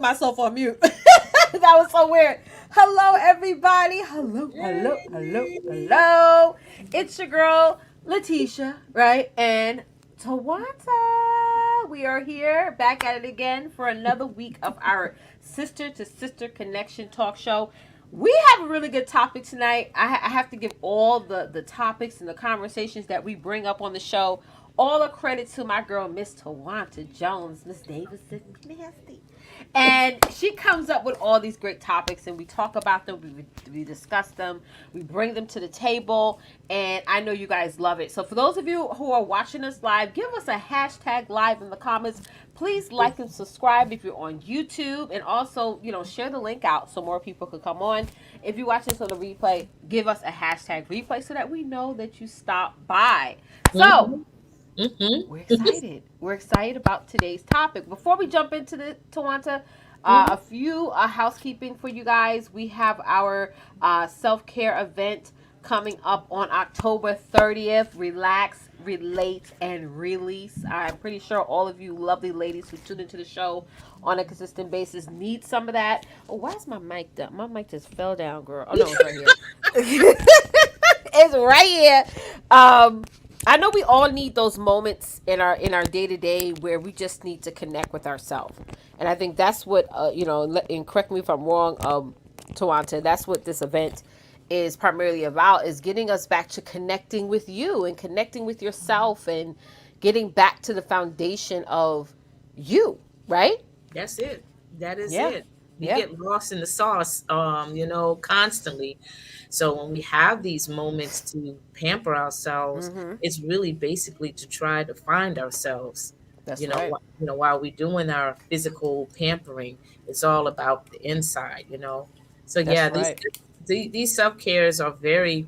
put myself on mute. That was so weird. Hello, everybody. Hello. It's your girl, Letitia, right? And Tawanta. We are here back at it again for another week of our sister to sister connection talk show. We have a really good topic tonight. I have to give all the topics and the conversations that we bring up on the show all the credit to my girl, Miss Tawanta Jones, Miss Davidson, nasty. And she comes up with all these great topics, and we talk about them, we discuss them, we bring them to the table, and I know you guys love it. So for those of you who are watching us live, give us a hashtag live in the comments. Please like and subscribe if you're on YouTube, and also, share the link out so more people could come on. If you're watching this on the replay, give us a hashtag replay so that we know that you stopped by. So, Mhm. Mhm. we're excited. We're excited about today's topic. Before we jump into the Tawanta, Mhm. a few housekeeping for you guys. We have our self care event coming up on October 30th. Relax, relate, and release. I'm pretty sure all of you lovely ladies who tune into the show on a consistent basis need some of that. Oh, why is my mic down? My mic just fell down, girl. Oh no, it's right here. It's right here. I know we all need those moments in our day to day where we just need to connect with ourselves, and I think that's what And correct me if I'm wrong, Tawanta. That's what this event is primarily about: is getting us back to connecting with you and connecting with yourself and getting back to the foundation of you. Right? That's it. That is Yeah. it. We Yeah. get lost in the sauce, constantly. So when we have these moments to pamper ourselves, Mm-hmm. it's really basically to try to find ourselves. That's right. While we're doing our physical pampering, it's all about the inside. So That's yeah, these right. these self cares are very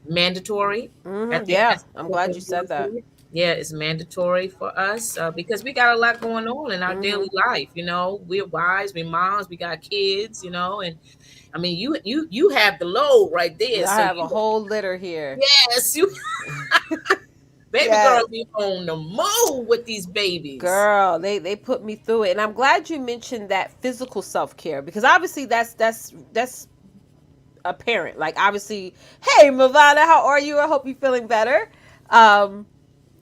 mandatory. I Mm-hmm. think Yeah. that's I'm the glad you best said word that. for it. Yeah, it's mandatory for us because we got a lot going on in our Mm-hmm. daily life. We're wives, we're moms, we got kids. And I mean, you have the load right there. I So have a whole litter here. yes, you baby girl Yes. be on the move with these babies. Girl, they put me through it. And I'm glad you mentioned that physical self-care because obviously that's apparent. Like obviously, hey Mavana, how are you? I hope you're feeling better. Um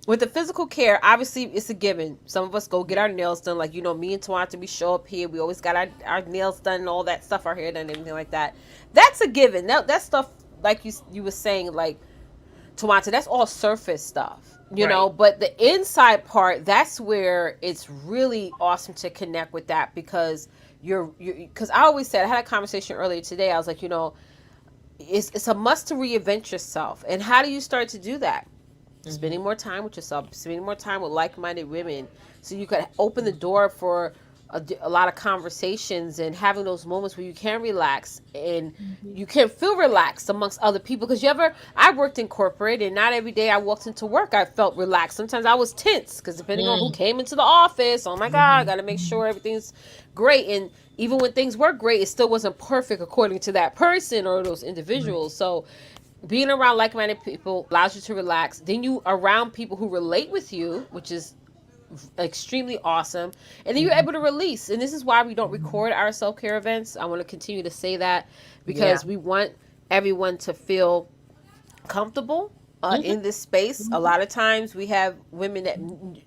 with the physical care, obviously it's a given. Some of us go get our nails done, like me and Tawanta, we show up here. We always got our nails done and all that stuff, our hair done, and everything like that. That's a given. That stuff, like you were saying, like Tawanta, that's all surface stuff, Right. but the inside part, that's where it's really awesome to connect with that because because I always said, I had a conversation earlier today. I was like, it's a must to reinvent yourself. And how do you start to do that? Hmm. Spending more time with yourself, spending more time with like-minded women, so you could open the door for a lot of conversations and having those moments where you can relax and Hmm. you can feel relaxed amongst other people. Because I worked in corporate, and not every day I walked into work I felt relaxed. Sometimes I was tense because depending on who came into the office, oh my god, I got to make sure everything's great. And even when things were great, it still wasn't perfect according to that person or those Right. individuals. So being around like-minded people allows you to relax. Then you around people who relate with you, which is extremely awesome. And then you're Hmm. able to release. And this is why we don't record our self-care events. I want to continue to say that Yeah. because we want everyone to feel comfortable Hmm. in this space. A lot of times we have women that,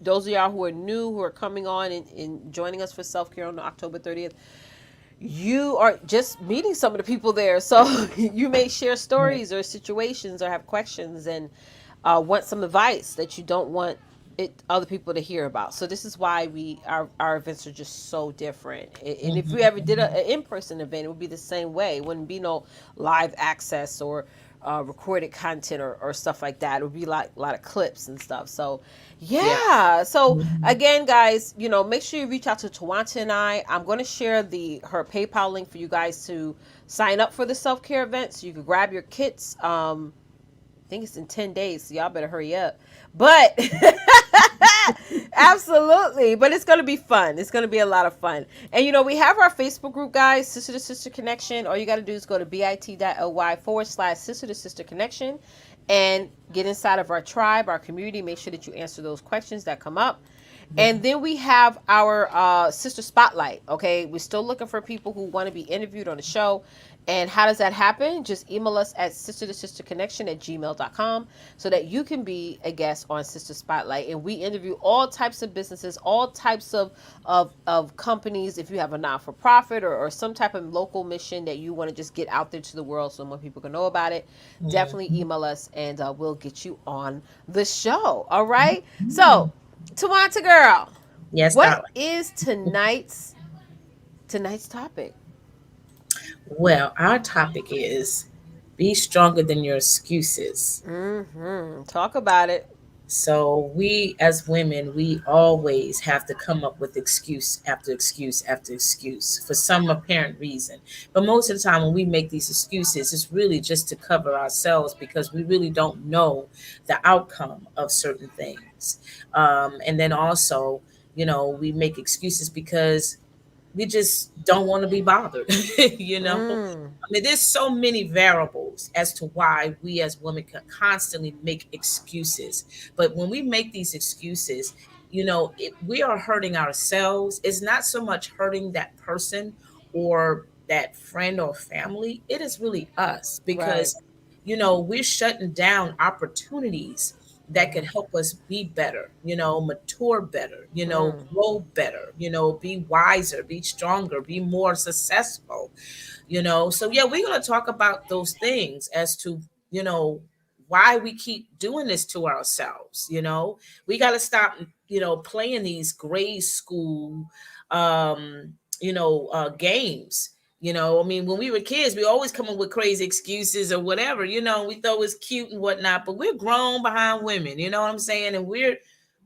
those of y'all who are new, who are coming on and joining us for self-care on October 30th, you are just meeting some of the people there. So you may share Right. stories or situations or have questions and want some advice that you don't want other people to hear about. So this is why our events are just so different. And if we Hmm. ever did an in-person event, it would be the same way. It wouldn't be no live access or recorded content or stuff like that. It would be like a lot of clips and stuff. So Yeah. yeah. So Hmm. again, guys, make sure you reach out to Tawanta and I. I'm going to share her PayPal link for you guys to sign up for the self care event, so you can grab your kits. I think it's in 10 days, so y'all better hurry up. But absolutely. But it's going to be fun. It's going to be a lot of fun. And we have our Facebook group, guys, Sister to Sister Connection. All you got to do is go to bit.ly/Sister to Sister Connection and get inside of our tribe, our community. Make sure that you answer those questions that come up. And then we have our sister spotlight. Okay, we're still looking for people who want to be interviewed on the show. And how does that happen? Just email us at sister2sisterconnection@gmail.com so that you can be a guest on Sister Spotlight. And we interview all types of businesses, all types of companies. If you have a non-for-profit or some type of local mission that you want to just get out there to the world so more people can know about it, definitely email us and we'll get you on the show. All right. So, Tawanta girl, Yes, what darling. is tonight's topic? Well, our topic is be stronger than your excuses. Talk about it. So we as women, we always have to come up with excuse after excuse after excuse for some apparent reason. But most of the time when we make these excuses, it's really just to cover ourselves because we really don't know the outcome of certain things. And then also, we make excuses because we just don't want to be bothered. you know I mean, there's so many variables as to why we as women can constantly make excuses. But when we make these excuses, we are hurting ourselves. It's not so much hurting that person or that friend or family. It is really us Right. because, we're shutting down opportunities that can help us be better, mature better, grow better, be wiser, be stronger, be more successful, So yeah, we're going to talk about those things as to, you know, why we keep doing this to ourselves, We got to stop, playing these grade school, games. I mean, when we were kids, we always come up with crazy excuses or whatever, we thought it was cute and whatnot, but we're grown behind women, you know what I'm saying? And we're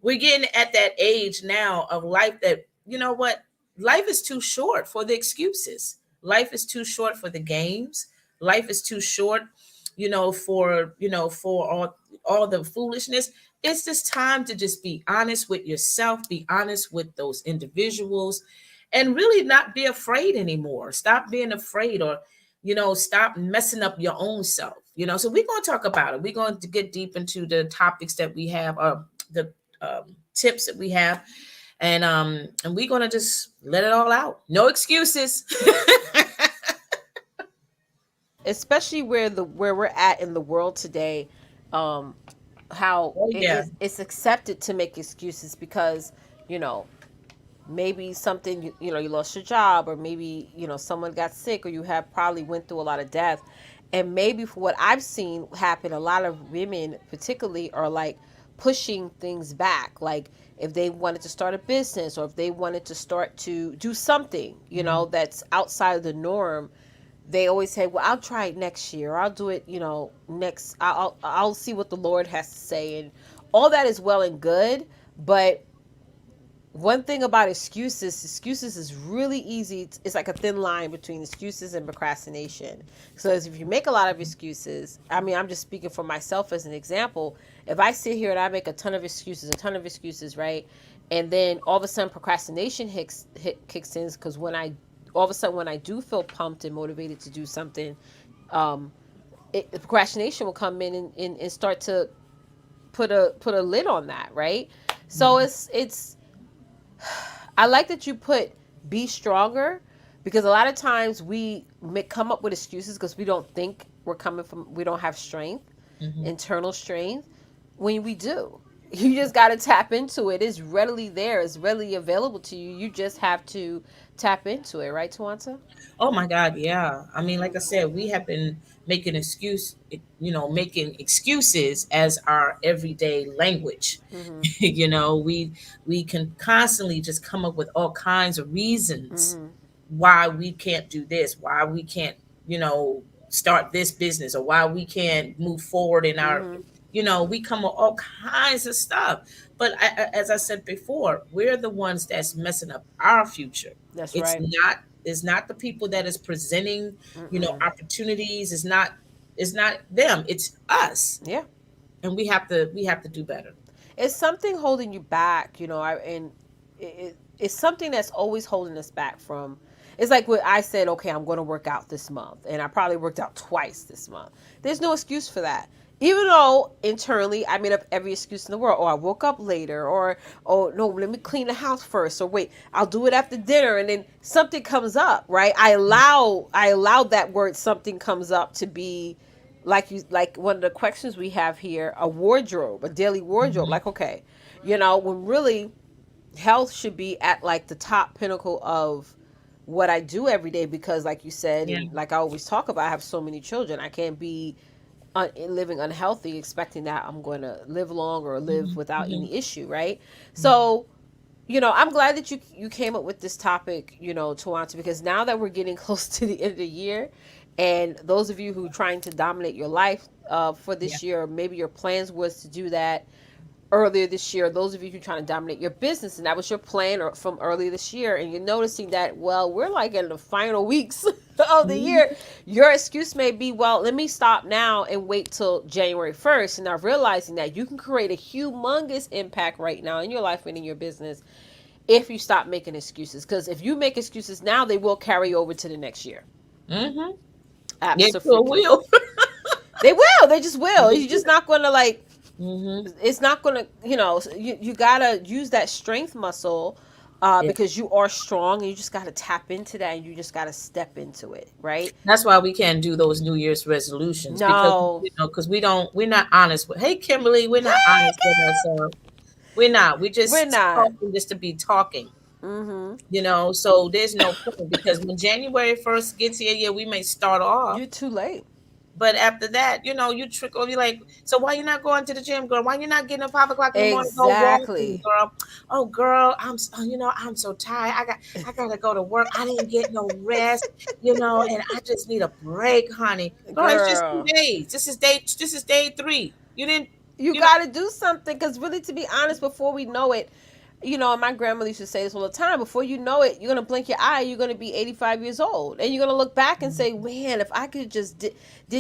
getting at that age now of life that, you know what, life is too short for the excuses. Life is too short for the games. Life is too short, for all the foolishness. It's just time to just be honest with yourself, be honest with those individuals, and really not be afraid anymore. Stop being afraid, or stop messing up your own self. So we're going to talk about it. We're going to get deep into the topics that we have, the tips that we have, and we're going to just let it all out. No excuses. Especially where we're at in the world today, how Oh yeah. it's accepted to make excuses because you know maybe something you lost your job, or maybe someone got sick, or you have probably went through a lot of death, and maybe for what I've seen happen, a lot of women particularly are like pushing things back, like if they wanted to start a business or if they wanted to start to do something that's outside of the norm, they always say, well, I'll try it next year, I'll do it next, I'll see what the Lord has to say. And all that is well and good, but one thing about excuses is really easy. It's like a thin line between excuses and procrastination. So if you make a lot of excuses, I mean, I'm just speaking for myself as an example. If I sit here and I make a ton of excuses, right? And then all of a sudden procrastination kicks in, because all of a sudden when I do feel pumped and motivated to do something, procrastination will come in and start to put a lid on that, right? So it's I like that you put be stronger, because a lot of times we come up with excuses because we don't think we don't have strength, internal strength, when we do. You just got to tap into it. It's readily there. It's readily available to you. You just have to tap into it, right, Tawanta? Oh my God, yeah. I mean, like I said, we have been making excuses as our everyday language. Mm-hmm. We can constantly just come up with all kinds of reasons Mm-hmm. why we can't do this, why we can't, start this business, or why we can't move forward in our, Mm-hmm. we come with all kinds of stuff. But as I said before, we're the ones that's messing up our future. That's It's right. not the people that is presenting, Mm-mm. opportunities. It's not them. It's us, Yeah. and we have to do better. It's something holding you back, and it's something that's always holding us back from. It's like what I said, okay, I'm going to work out this month, and I probably worked out twice this month. There's no excuse for that. Even though internally I made up every excuse in the world, or I woke up later, or oh no, let me clean the house first, or wait, I'll do it after dinner, and then something comes up, right? I allow that word something comes up to be like one of the questions we have here, a wardrobe, a daily wardrobe. Mhm. Like, okay, when really health should be at like the top pinnacle of what I do every day, because like you said, Yeah. and like I always talk about, I have so many children. I can't be living unhealthy expecting that I'm going to live long or live Mhm. without Mhm. any issue, right? Mhm. So, I'm glad that you came up with this topic, Tawanta, because now that we're getting close to the end of the year, and those of you who are trying to dominate your life for Yeah. this year, or maybe your plans was to do that earlier this year, those of you who are trying to dominate your business, and that was your plan from earlier this year, and you're noticing that, well, we're like in the final weeks of the year, Mhm. your excuse may be, well, let me stop now and wait till January 1st. And now realizing that you can create a humongous impact right now in your life and in your business if you stop making excuses. Because if you make excuses now, they will carry over to the next year. Mhm. Yeah, sure Absolutely. will. They will. They just will. They You're just will. not going to like, Mhm. it's not gonna, you gotta use that strength muscle, Yeah. because you are strong, and you just gotta tap into that, and you just gotta step into it, right? That's why we can't do those New Year's resolutions because No. we're not honest with. Hey, Kimberly, we're not honest with ourselves. We're not. We We're just not. talking just to be talking. Mm-hmm. So there's no point because when January 1st gets here, yeah, we may start off. You're too late. But after that, you trickle. You're like, so why you not going to the gym, girl? Why you not getting up 5 o'clock in the morning to go walking, Exactly. girl? Oh, girl, I'm so tired. I gotta go to work. I didn't get no rest, and I just need a break, honey. Girl, it's just Girl, 2 days. This is day 3. You didn't, you you know. gotta do something, because really, to be honest, before we know it, and my grandmother used to say this all the time, before you know it, you're gonna blink your eye, you're gonna be 85 years old, and you're gonna look back and say, man, if I could just did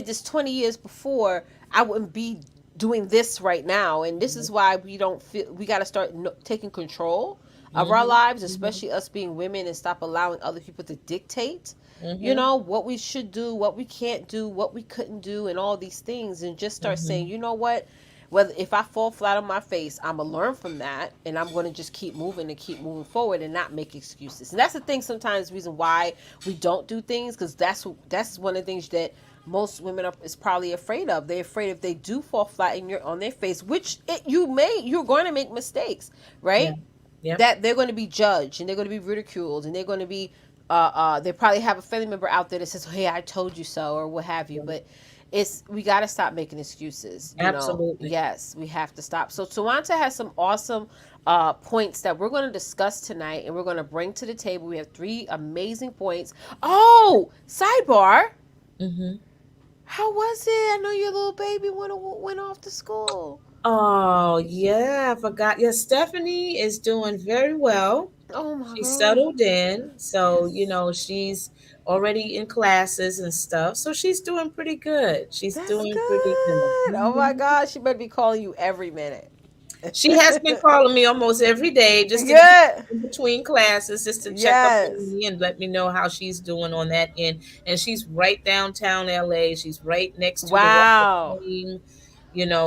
this 20 years before, I wouldn't be doing this right now. And this is why we don't feel, we got to start taking control of our Mm-hmm, lives, mm-hmm, especially us being women, and stop allowing other people to dictate, mm-hmm, what we should do, what we can't do, what we couldn't do, and all these things, and just start saying, mm-hmm. you know what, whether if I fall flat on my face, I'm gonna learn from that, and I'm gonna just keep moving and keep moving forward, and not make excuses. And that's the thing. Sometimes the reason why we don't do things, because that's one of the things that most women is probably afraid of. They're afraid if they do fall flat on their face, which you're going to make mistakes, Yeah. right? Yep. That they're going to be judged, and they're going to be ridiculed, and they're going to be they probably have a family member out there that says, hey, I told you so, or what have you. Yep. But we got to stop making excuses. Absolutely. Yes, we have to stop. So Tawanta has some awesome points that we're going to discuss tonight, and we're going to bring to the table. We have 3 amazing points. Oh, sidebar, Mm-hmm. how was it? I know your little baby went off to school. Oh, yeah, I forgot. Yeah, Stephanie is doing very well. Oh my She god. settled in. So, Yes. she's already in classes and stuff. So she's doing pretty good. She's That's doing pretty good. good. Oh my Mhm. gosh, she better be calling you every minute. She has been calling me almost every day just to check Good. in between classes, just to check up on Yes. me and let me know how she's doing on that end. And she's right downtown LA. She's right next to the Walk of Wow. Fame.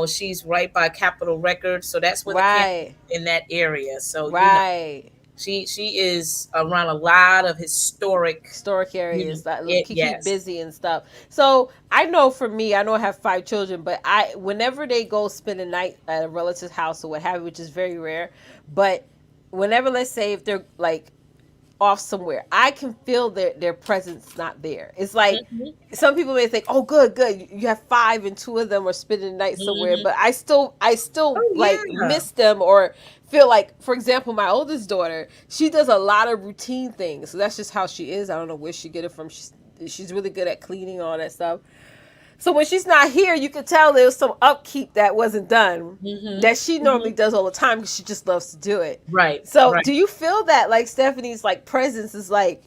She's right by Capitol Records. So that's where the campus Right. is, in that area. So, Right. she is around a lot of historic, Historic areas that keep yes. busy and stuff. So I know for me, I know I have 5 children, but whenever they go spend a night at a relative's house or what have you, which is very rare, but whenever, let's say, if they're like off somewhere, I can feel their presence not there. It's like Mhm, some people may think, "Oh, good, good. You have 5, and 2 of them are spending the night somewhere." mhm. But I still Oh, like yeah. miss them, or feel like, for example, my oldest daughter, she does a lot of routine things. So that's just how she is. I don't know where she get it from. She's really good at cleaning, all that stuff. So when she's not here, you can tell there was some upkeep that wasn't done, Mhm, that she normally mhm. does all the time, because she just loves to do it. Right, So right. do you feel that like Stephanie's like presence is like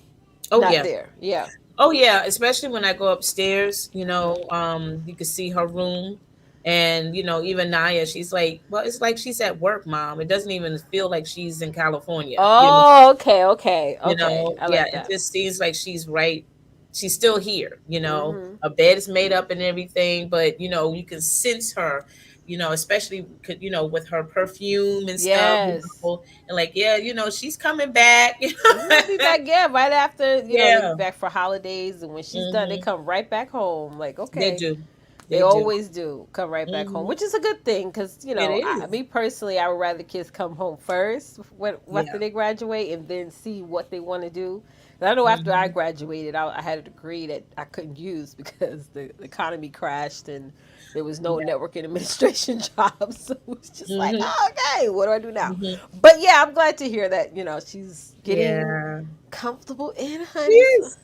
Oh, not yeah. there? Yeah. Oh, yeah, especially when I go upstairs, you can see her room. And, even Naya, she's like, well, it's like she's at work, mom. It doesn't even feel like she's in California. Oh, okay, okay, okay. I Yeah, like it that. just seems like she's right. she's still here, you know. Mm-hmm. A bed is made up and everything, but you know, you can sense her, you know, especially you know, with her perfume and stuff, you Yes. know, and like, yeah, you know, she's coming back. I'll be back, yeah, right after, they be Yeah. back for holidays, and when she's done, they Hmm. come right back home. Like, They okay, do. they They do. always do come right back home, Hmm. which is a good thing because, It is. me personally, I would rather kids come home first after Yeah. they graduate and then see what they want to do. And I know after I Hmm. graduated, I had a degree that I couldn't use because the economy crashed and there was no Yeah. network and administration jobs. So it was just like, Hmm. oh, okay, what do I do now? Hmm. But yeah, I'm glad to hear that, she's getting Yeah. comfortable in, She honey. So, is.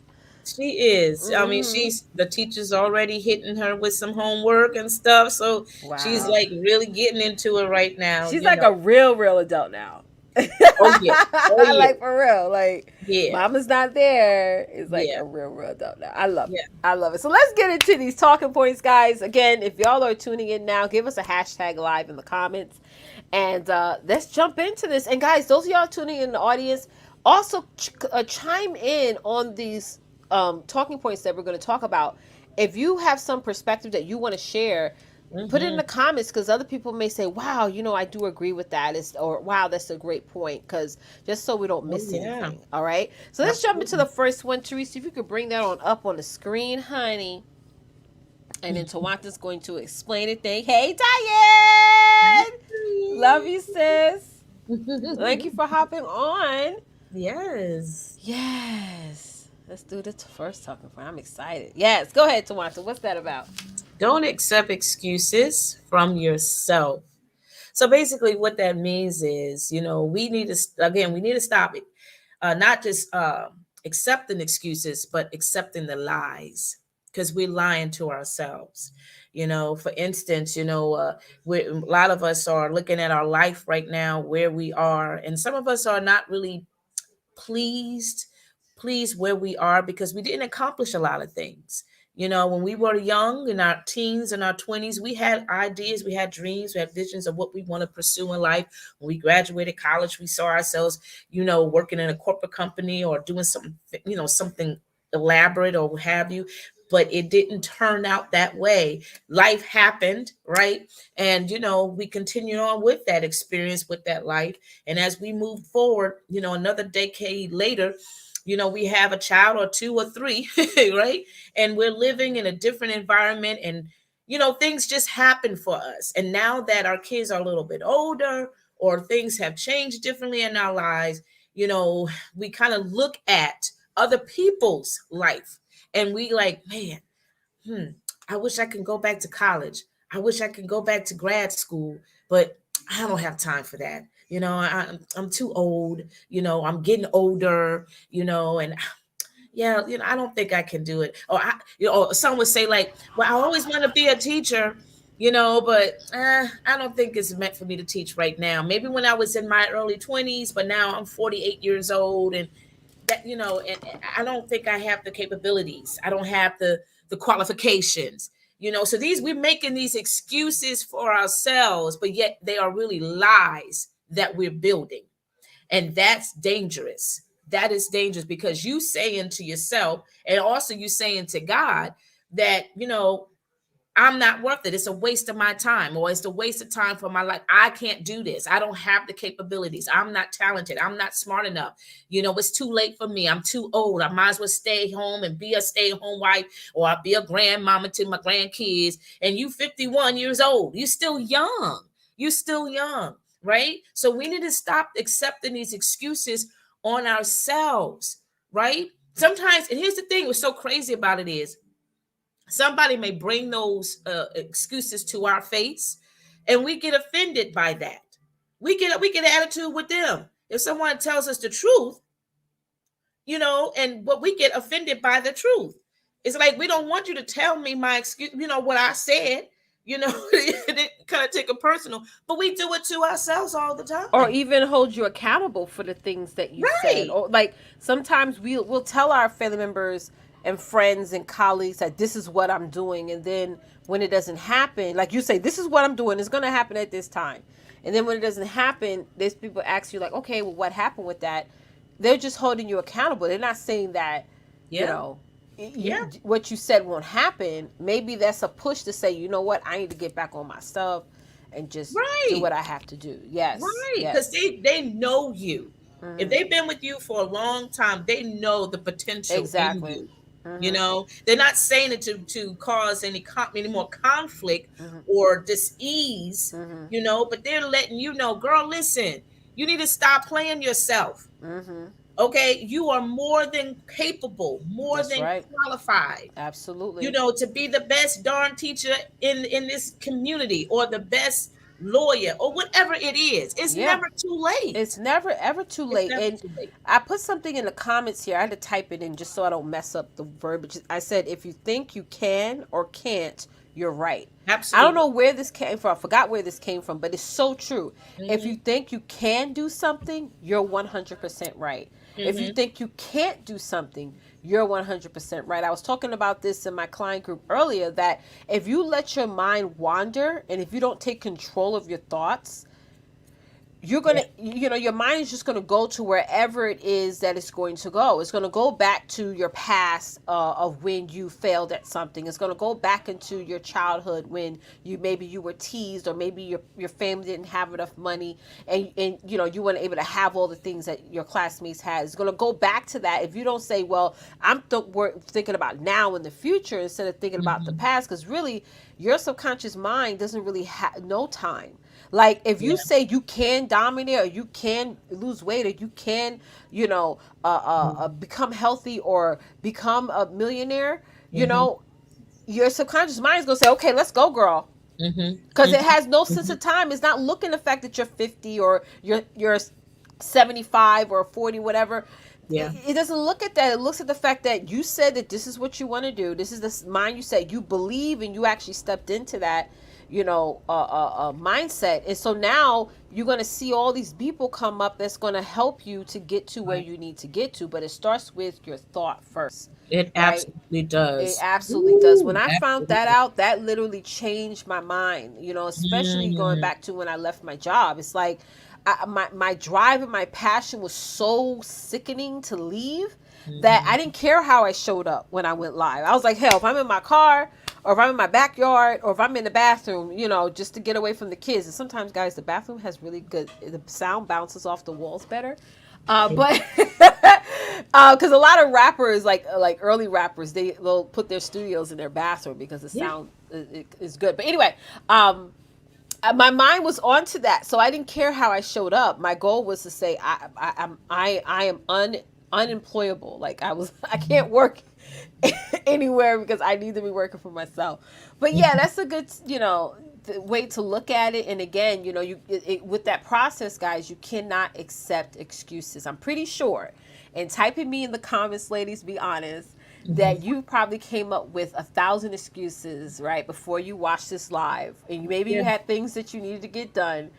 She is. I mean, mm-hmm. she's the teacher's already hitting her with some homework and stuff. So she's Wow. like really getting into it right now, She's you like know. a real adult now. Oh yeah. Oh yeah. Like for real. Like Yeah. mama's not there. It's like Yeah. a real adult now. I love it. Yeah. I love it. So let's get into these talking points, guys. Again, if y'all are tuning in now, give us a hashtag live in the comments. And let's jump into this. And guys, those of y'all tuning in the audience, also chime in on these talking points that we're going to talk about. If you have some perspective that you want to share, put it in Hmm. the comments because other people may say, wow, I do agree with that. Or wow, that's a great point. Because just so we don't Oh miss yeah. anything. All right. So let's jump into Absolutely. the first one. Teresa, if you could bring that on up on the screen, honey. And then Tawanta's going to explain it. Hey, Diane! Love you, sis. Thank you for hopping on. Yes. Yes. Let's do the first talking point. I'm excited. Yes. Go ahead, Tawanta. What's that about? Don't accept excuses from yourself. So basically, what that means is, you know, we need to stop it. Not just accepting excuses, but accepting the lies because we're lying to ourselves. You know, for instance, a lot of us are looking at our life right now, where we are, and some of us are not really pleased pleased where we are because we didn't accomplish a lot of things. You know, when we were young in our teens and our 20s, we had ideas, we had dreams, we had visions of what we want to pursue in life. When we graduated college, we saw ourselves, working in a corporate company or doing something, something elaborate or what have you. But it didn't turn out that way. Life happened, right? And we continued on with that experience, with that life. And as we move forward, another decade later, we have a child or two or three, right? And we're living in a different environment, and things just happen for us. And now that our kids are a little bit older, or things have changed differently in our lives, we kind of look at other people's life, and we like, man, hmm, I wish I could go back to college. I wish I could go back to grad school, but I don't have time for that. I'm too old. I'm getting older. And yeah, I don't think I can do it. Or some would say like, well, I always want to be a teacher. But I don't think it's meant for me to teach right now. Maybe when I was in my early 20s, but now I'm 48 years old, and that and I don't think I have the capabilities. I don't have the qualifications. So we're making these excuses for ourselves, but yet they are really lies that we're building. And that's dangerous. That is dangerous because you saying to yourself, and also you saying to God, that I'm not worth it. It's a waste of my time, or it's a waste of time for my life. I can't do this. I don't have the capabilities. I'm not talented. I'm not smart enough. It's too late for me. I'm too old. I might as well stay home and be a stay-at-home wife, or I'll be a grandmama to my grandkids. And you 51 years old. You're still young. You're still young, right? So we need to stop accepting these excuses on ourselves, right? Sometimes, and here's the thing, what's so crazy about it is, somebody may bring those excuses to our face, and we get offended by that. We get an attitude with them. If someone tells us the truth, and what we get offended by the truth. It's like, we don't want you to tell me my excuse, what I said, it kind of take it personal, but we do it to ourselves all the Or time. even hold you accountable for the things that you said. Right. Or like sometimes we'll tell our family members and friends and colleagues that this is what I'm doing, and then when it doesn't happen, like you say, this is what I'm doing, it's going to happen at this time. And then when it doesn't happen, there's people ask you like, okay, well, what happened with that? They're just holding you accountable. They're not saying that, you Yeah. know, Yeah. what you said won't happen, maybe that's a push to say, you know what, I need to get back on my stuff and just do Right. what I have to do. Yes, Right. Because yes. they know you. If Hmm. they've been with you for a long time, they know the potential in Exactly. you. You Hmm. know, they're not saying it to cause any more conflict Hmm. or dis-ease, Hmm. but they're letting you know, girl, listen, you need to stop playing yourself. Hmm. Okay, you are more than capable, more That's than right. qualified, Absolutely. to be the best darn teacher in this community, or the best lawyer, or whatever it is. It's Yeah. never too It's late. never ever too It's late. never And too late. I put something in the comments here. I had to type it in just so I don't mess up the verbiage. I said, if you think you can or can't, you're right. I don't Absolutely. know where this came from. I forgot where this came from, but it's so true. If you Hmm. think you can do something, you're 100% right. If you Hmm. think you can't do something, you're 100% right. I was talking about this in my client group earlier, that if you let your mind wander and if you don't take control of your thoughts, you're Yeah. gonna, your mind is just gonna go to wherever it is that it's going to go. It's gonna go back to your past, of when you failed at something. It's gonna go back into your childhood when maybe you were teased, or maybe your family didn't have enough money, and you weren't able to have all the things that your classmates had. It's gonna go back to that if you don't say, well, we're thinking about now in the future instead of thinking about the Hmm. past, because really your subconscious mind doesn't really have no time. Like if you Yeah. say you can dominate, or you can lose weight, or you can, become healthy, or become a millionaire, Hmm. your subconscious mind is gonna say, "Okay, let's go, girl," Hmm. because it Hmm. has no sense Hmm. of time. It's not looking the fact that you're 50 or you're 75 or 40, whatever. Yeah. It doesn't look at that. It looks at the fact that you said that this is what you want to do. This is the mind you said you believe, and you actually stepped into that, mindset. And so now you're going to see all these people come up that's going to help you to get to where Right. you need to get to. But it starts with your thought first, It right? absolutely It does. absolutely does. When Ooh, I found that absolutely. out, that literally changed my mind, especially going Mm-hmm. back to when I left my job. It's like my drive and my passion was so sickening to leave that I Hmm. didn't care how I showed up when I went live. I was like, hell, if I'm in my car, or if I'm in my backyard, or if I'm in the bathroom, just to get away from the kids. And sometimes, guys, the bathroom has really good, the sound bounces off the walls better. But because a lot of rappers, like early rappers, they'll put their studios in their bathroom because the Yeah. sound is good. But anyway, my mind was onto that, so I didn't care how I showed up. My goal was to say I am unemployable. Like I can't work anywhere because I need to be working for myself. But yeah, Mhm. that's a good way to look at it. And again, with that process, guys, you cannot accept excuses. I'm pretty sure. And typing me in the comments, ladies, be honest, that Mhm. you probably came up with 1,000 excuses right before you watched this live, and maybe you Yeah. had things that you needed to get done,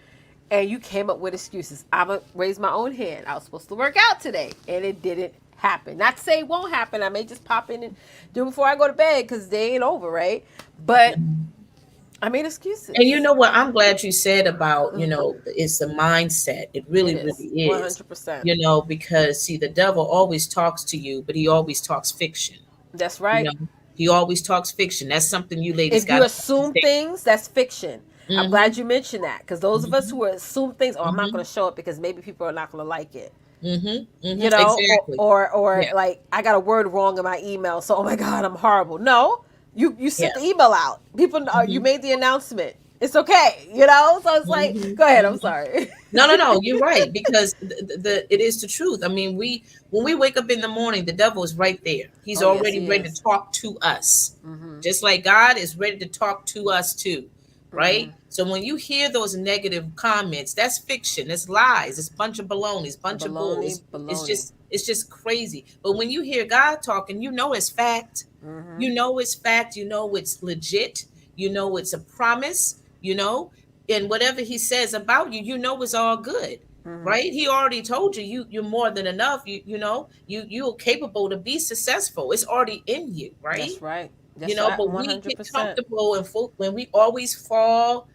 and you came up with excuses. I'm gonna raise my own hand. I was supposed to work out today, and it didn't happen. Not to say it won't happen. I may just pop in and do it before I go to bed because they ain't over, right? But I made And you excuses. know what? I'm glad you said about, Mm, it's the mindset. It it really, is really is. 100%. Because see, the devil always talks to you, but he always talks fiction. That's You right. know, he always talks fiction. That's something you ladies If got you to assume understand. things, that's fiction. I'm Mm-hmm. glad you mentioned that, because those of us Mm-hmm. who assume things, oh, I'm not going Mm-hmm. to show it because maybe people are not going to like it. Mm-hmm. Mm-hmm. Exactly. Or Yeah. like I got a word wrong in my email, so oh my god, I'm horrible. No, you Yeah. sent the email out. People, you Mm-hmm. made the announcement. It's okay. So it's like, Mm-hmm. go ahead. I'm Mm-hmm. sorry. No, no, no. You're right, because it is the truth. I mean, when we wake up in the morning, the devil is right there. He's Oh yes, already he ready to is. talk to us, Mhm. just like God is ready to talk to us too, right? Mhm. So when you hear those negative comments, that's fiction. It's lies. It's a bunch of baloney. It's a bunch of bull. Baloney, baloney. It's just crazy. But when you hear God talking, you know it's fact. Mhm. You know it's fact. You know it's legit. You know it's a promise. And whatever He says about you, it's all good, Mhm. right? He already told you, you're more than enough. You're capable to be successful. It's already in you, right? That's right. That's right. But One we hundred get percent. comfortable, and when we always fall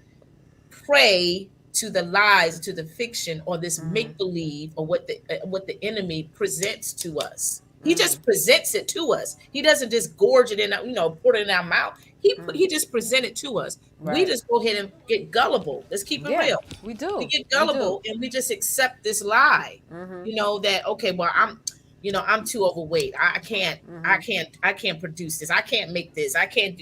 prey to the lies, to the fiction, or this Mhm. make believe, or what the enemy presents to us. He just presents it to us. He doesn't just gorge it in, put it in our mouth. He just present it to us. We Right. just go ahead and get gullible. Let's keep it Yeah, real. we We do. get We do. gullible and we just accept this lie. Mm-hmm. That okay, well, I'm too overweight. Mm-hmm. I can't produce this. I can't make this. I can't.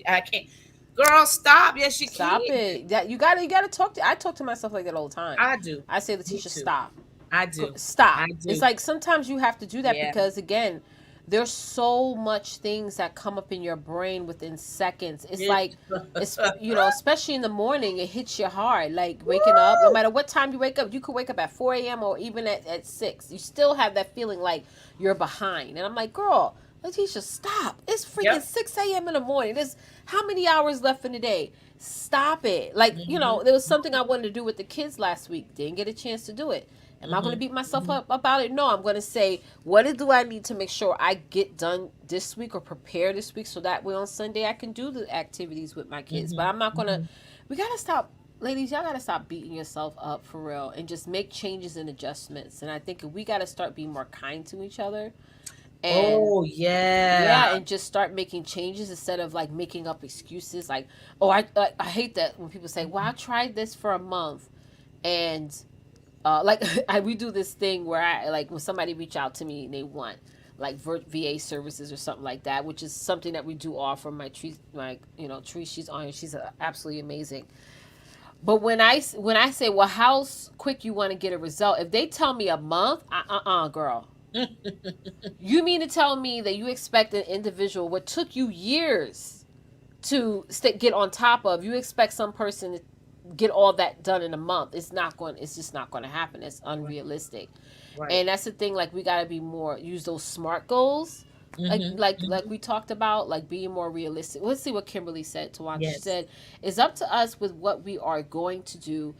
Girl, stop. Yes, you Stop can. it. That you gotta talk to. I talk to myself like that all the time. I do. I say, Me Letitia, too. stop. I do. I Stop. It's do. like sometimes you have to do that Yeah. because again, there's so much things that come up in your brain within seconds. It's like it's especially in the morning, it hits you hard. Like waking up, no matter what time you wake up, you could wake up at 4 a.m. or even at 6. You still have that feeling like you're behind. And I'm like, girl, Letitia, stop. It's freaking Yep. 6 a.m. in the morning. There's how many hours left in the day? Stop it. Like, Mhm. there was something I wanted to do with the kids last week. Didn't get a chance to do it. Am I going to Mhm. beat myself Mhm. up about it? No, I'm going to say, what do I need to make sure I get done this week or prepare this week so that way on Sunday I can do the activities with my kids. But Mhm. I'm not going to, Mhm. we got to stop, ladies, y'all got to stop beating yourself up for real and just make changes and adjustments. And I think we got to start being more kind to each other. And Oh yeah, yeah. and just start making changes instead of like making up excuses. Like, oh, I hate that when people say, "Well, I tried this for a month," and like we do this thing where I like when somebody reach out to me and they want like VA services or something like that, which is something that we do offer. Tree, she's on, she's absolutely amazing. But when I say, well, how quick you want to get a result? If they tell me a month, girl, you mean to tell me that you expect an individual what took you years to get on top of, you expect some person to get all that done in a month? It's just not going to happen. It's Right. unrealistic. Right. And that's the thing, like we got to be more, use those SMART goals, like Mhm. like like Mhm. we talked about, like being more realistic. Let's see what Kimberly said to watch. She Yes. said, it's up to us with what we are going to do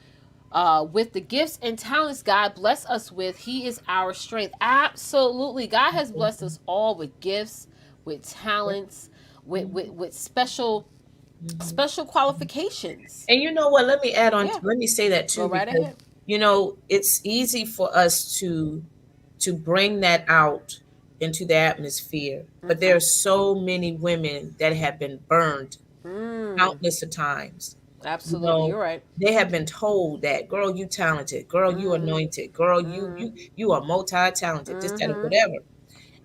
with the gifts and talents God bless us with. He is our strength. Absolutely. God has blessed Mhm. us all with gifts, with Yep. talents, Mhm. with special Mhm. special qualifications. And you know what? Let me add on. Yeah, Let me say that go too, right because ahead. it's easy for us to bring that out into the atmosphere. But there Mm-hmm. are so many women that have been burned Mm, countless of times. You absolutely. know, You're right. they have been told that, girl, you talented, girl, you Mm-hmm. anointed, girl, Mm-hmm. you are multi-talented, this, that, or Mm-hmm. whatever.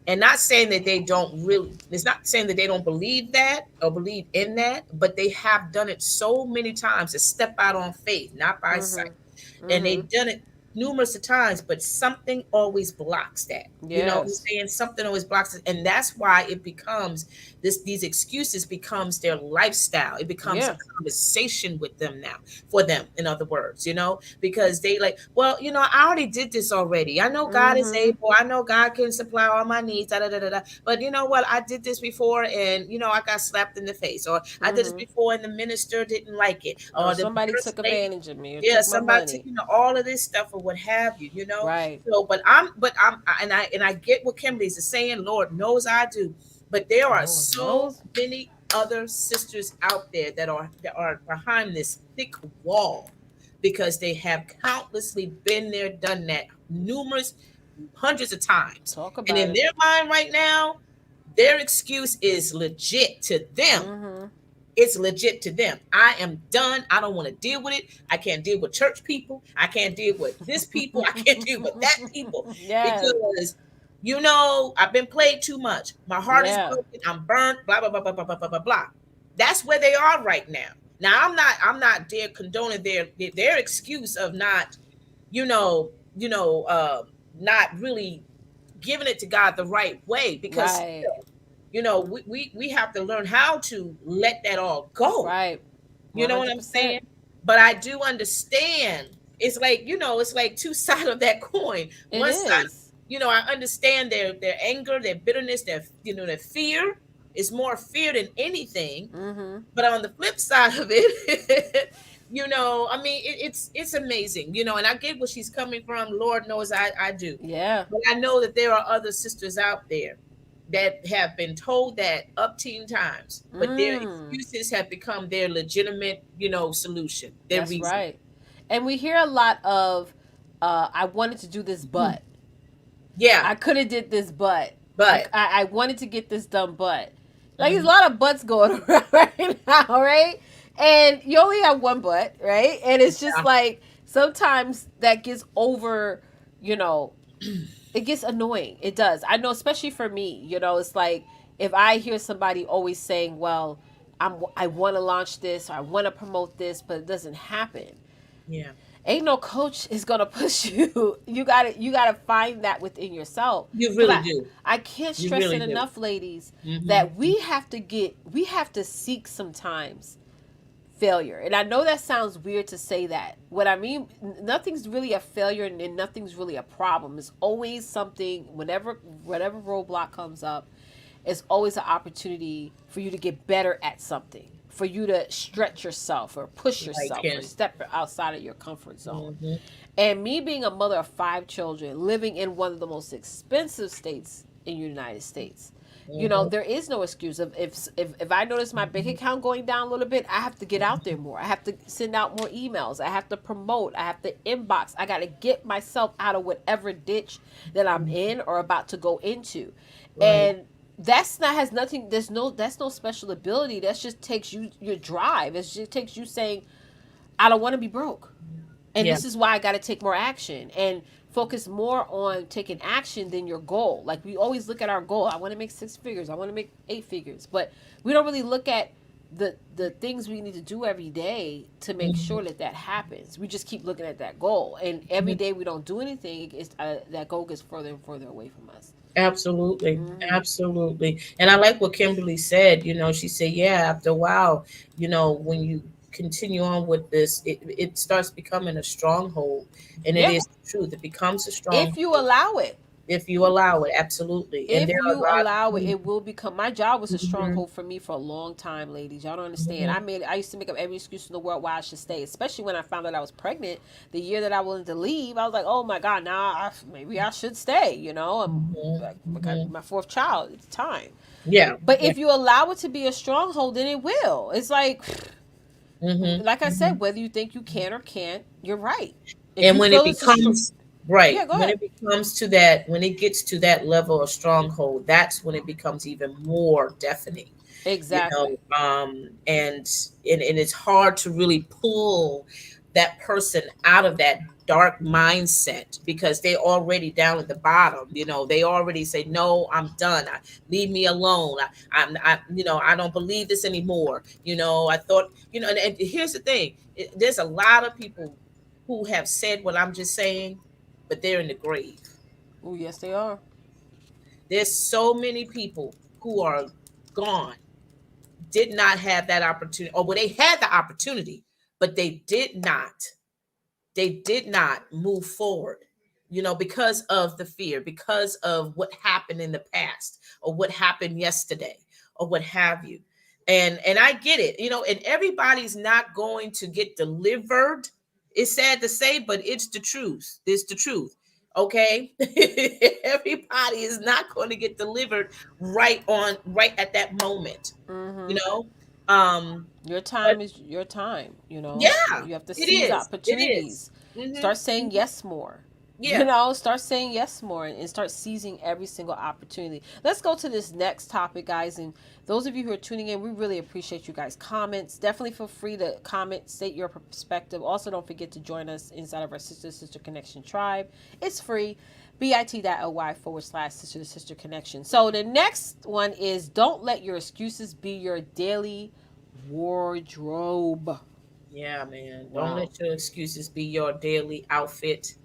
And not saying that they don't really, it's not saying that they don't believe that or believe in that, but they have done it so many times to step out on faith, not by sight. Mm-hmm. And Mm-hmm. they've done it numerous of times, but something always blocks that. You know what I'm Yes. saying? Something always blocks it. And that's why it becomes these excuses becomes their lifestyle. It becomes a Yeah. conversation with them now, for them, in other words, because they like, well, I already did this already. I know God is Mm-hmm. able. I know God can supply all my needs. Da, da, da, da, da. But you know what? I did this before and, I got slapped in the face. Or I did this Mm-hmm. before and the minister didn't like it. Or Or the somebody first took lady, advantage of me or yeah, took my somebody money. all of this stuff or what have you. Right. So, but I'm, and I get what Kimberly's saying. Lord knows I do, but there are Lord so knows. many other sisters out there that are behind this thick wall because they have countlessly been there, done that numerous hundreds of times, Talk and about in it. their mind right now, their excuse is legit to them. Mm-hmm. It's legit to them. I am done. I don't want to deal with it. I can't deal with church people. I can't deal with this people. I can't deal with that people Yes. because I've been played too much. My heart is Yeah. broken. I'm burnt. Blah blah blah blah blah blah blah blah blah. That's where they are right now. Now I'm not there condoning their excuse of not, you know, you know, not really giving it to God the right way because Right. we have to learn how to let that all go. Right. You know what I'm 100%. saying? But I do understand. It's like two sides of that coin. It One side, is. I understand their anger, their bitterness, their fear. Is more fear than anything. Mm-hmm. But on the flip side of it, I mean, it's amazing, and I get where she's coming from. Lord knows I do. Yeah. But I know that there are other sisters out there that have been told that up teen times, but their Mm. excuses have become their legitimate, solution, their That's reason. right. And we hear a lot of, I wanted to do this, but Yeah, I could have did this, but But I wanted to get this done, but like there's a lot of butts going around right now, right? And you only have one butt, right? And it's just like sometimes that gets over, you know, it gets annoying. It does. I know, especially for me. It's like if I hear somebody always saying, "Well, I want to launch this or I want to promote this," but it doesn't happen. yeah, Ain't no coach is gonna push you. You gotta find that within yourself. you But really do. I can't You stress really it do. enough, ladies, Hmm. that we have to seek sometimes failure. And I know that sounds weird to say that. What I mean, nothing's really a failure and nothing's really a problem. It's always something. Whatever roadblock comes up, it's always an opportunity for you to get better at something, for you to stretch yourself or push Like yourself or him. step outside of your comfort zone. Hmm. And me being a mother of 5 children, living in one of the most expensive states in the United States, Hmm. there is no excuse. If I notice my bank account going down a little bit, I have to get out there more. I have to send out more emails. I have to promote. I have to inbox. I got to get myself out of whatever ditch that I'm in or about to go into. Right. And that's not has nothing. That's no special ability. That just takes you your drive. It just takes you saying, I don't want to be broke. And Yeah. this is why I got to take more action and focus more on taking action than your goal. Like we always look at our goal. I want to make 6 figures. I want to make 8 figures. But we don't really look at the things we need to do every day to make Mhm. sure that happens. We just keep looking at that goal, and every day we don't do anything. That goal gets further and further away from us. Absolutely. Hmm. Absolutely. And I like what Kimberly said. She said, yeah, after a while, when you continue on with this, it starts becoming a stronghold. And it Yeah, is the truth. It becomes a if you stronghold allow it. if you allow it. Absolutely. And If there are you a lot allow it, of it will become. My job was a mhm, stronghold for me for a long time, ladies. Y'all don't understand. mhm, I used to make up every excuse in the world why I should stay, especially when I found out I was pregnant. The year that I wanted to leave, I was like, oh my god, now maybe I should stay. mhm, I got mhm. my fourth child at the time. Yeah. But Yeah. if you allow it to be a stronghold, then it will. It's Hmm. like I said, Hmm. whether you think you can or can't, you're right. If And you when it feel it's a becomes right, yeah, go when ahead. it becomes to that, when it gets to that level of stronghold, that's when it becomes even more deafening. Exactly. And it's hard to really pull that person out of that dark mindset because they're already down at the bottom. They already say, no, I'm done. Leave me alone. I don't believe this anymore. I thought, and here's the thing. There's a lot of people who have said what I'm just saying, but they're in the grave. Oh, yes, they are. There's so many people who are gone, did not have that opportunity, or well, they had the opportunity, but they did not move forward, because of the fear, because of what happened in the past, or what happened yesterday, or what have you. And I get it, and everybody's not going to get delivered. It's sad to say, but it's the truth. Okay. Everybody is not going to get delivered right at that moment, you Mm-hmm. know um Your but time is your time. yeah, You have to it seize is. It is. opportunities. Mm-hmm. Start saying Hmm. yes more. Yeah. Start saying yes more and start seizing every single opportunity. Let's go to this next topic, guys. And those of you who are tuning in, we really appreciate you guys' comments. Definitely feel free to comment, state your perspective. Also, don't forget to join us inside of our Sister Connection tribe. It's free. bit.ly/sister to sister connection. So the next one is don't let your excuses be your daily wardrobe. Yeah, man. Don't Wow. let your excuses be your daily outfit.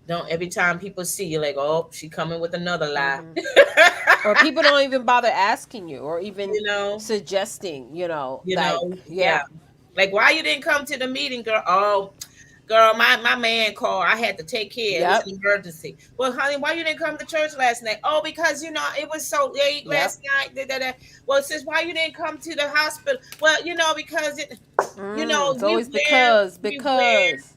Don't every time people see you like, oh, she coming with another lie. Hmm. Or people don't even bother asking you or even you know, suggesting, yeah. yeah. Like, why you didn't come to the meeting, girl? Oh, girl, my man called. I had to take care. It was Yep. an emergency. Well, honey, why you didn't come to church last night? Oh, because it was so late Yep. last night. Da, da, da. Well, sis, why you didn't come to the hospital? Well, because it. It's We always wear, we wear, because.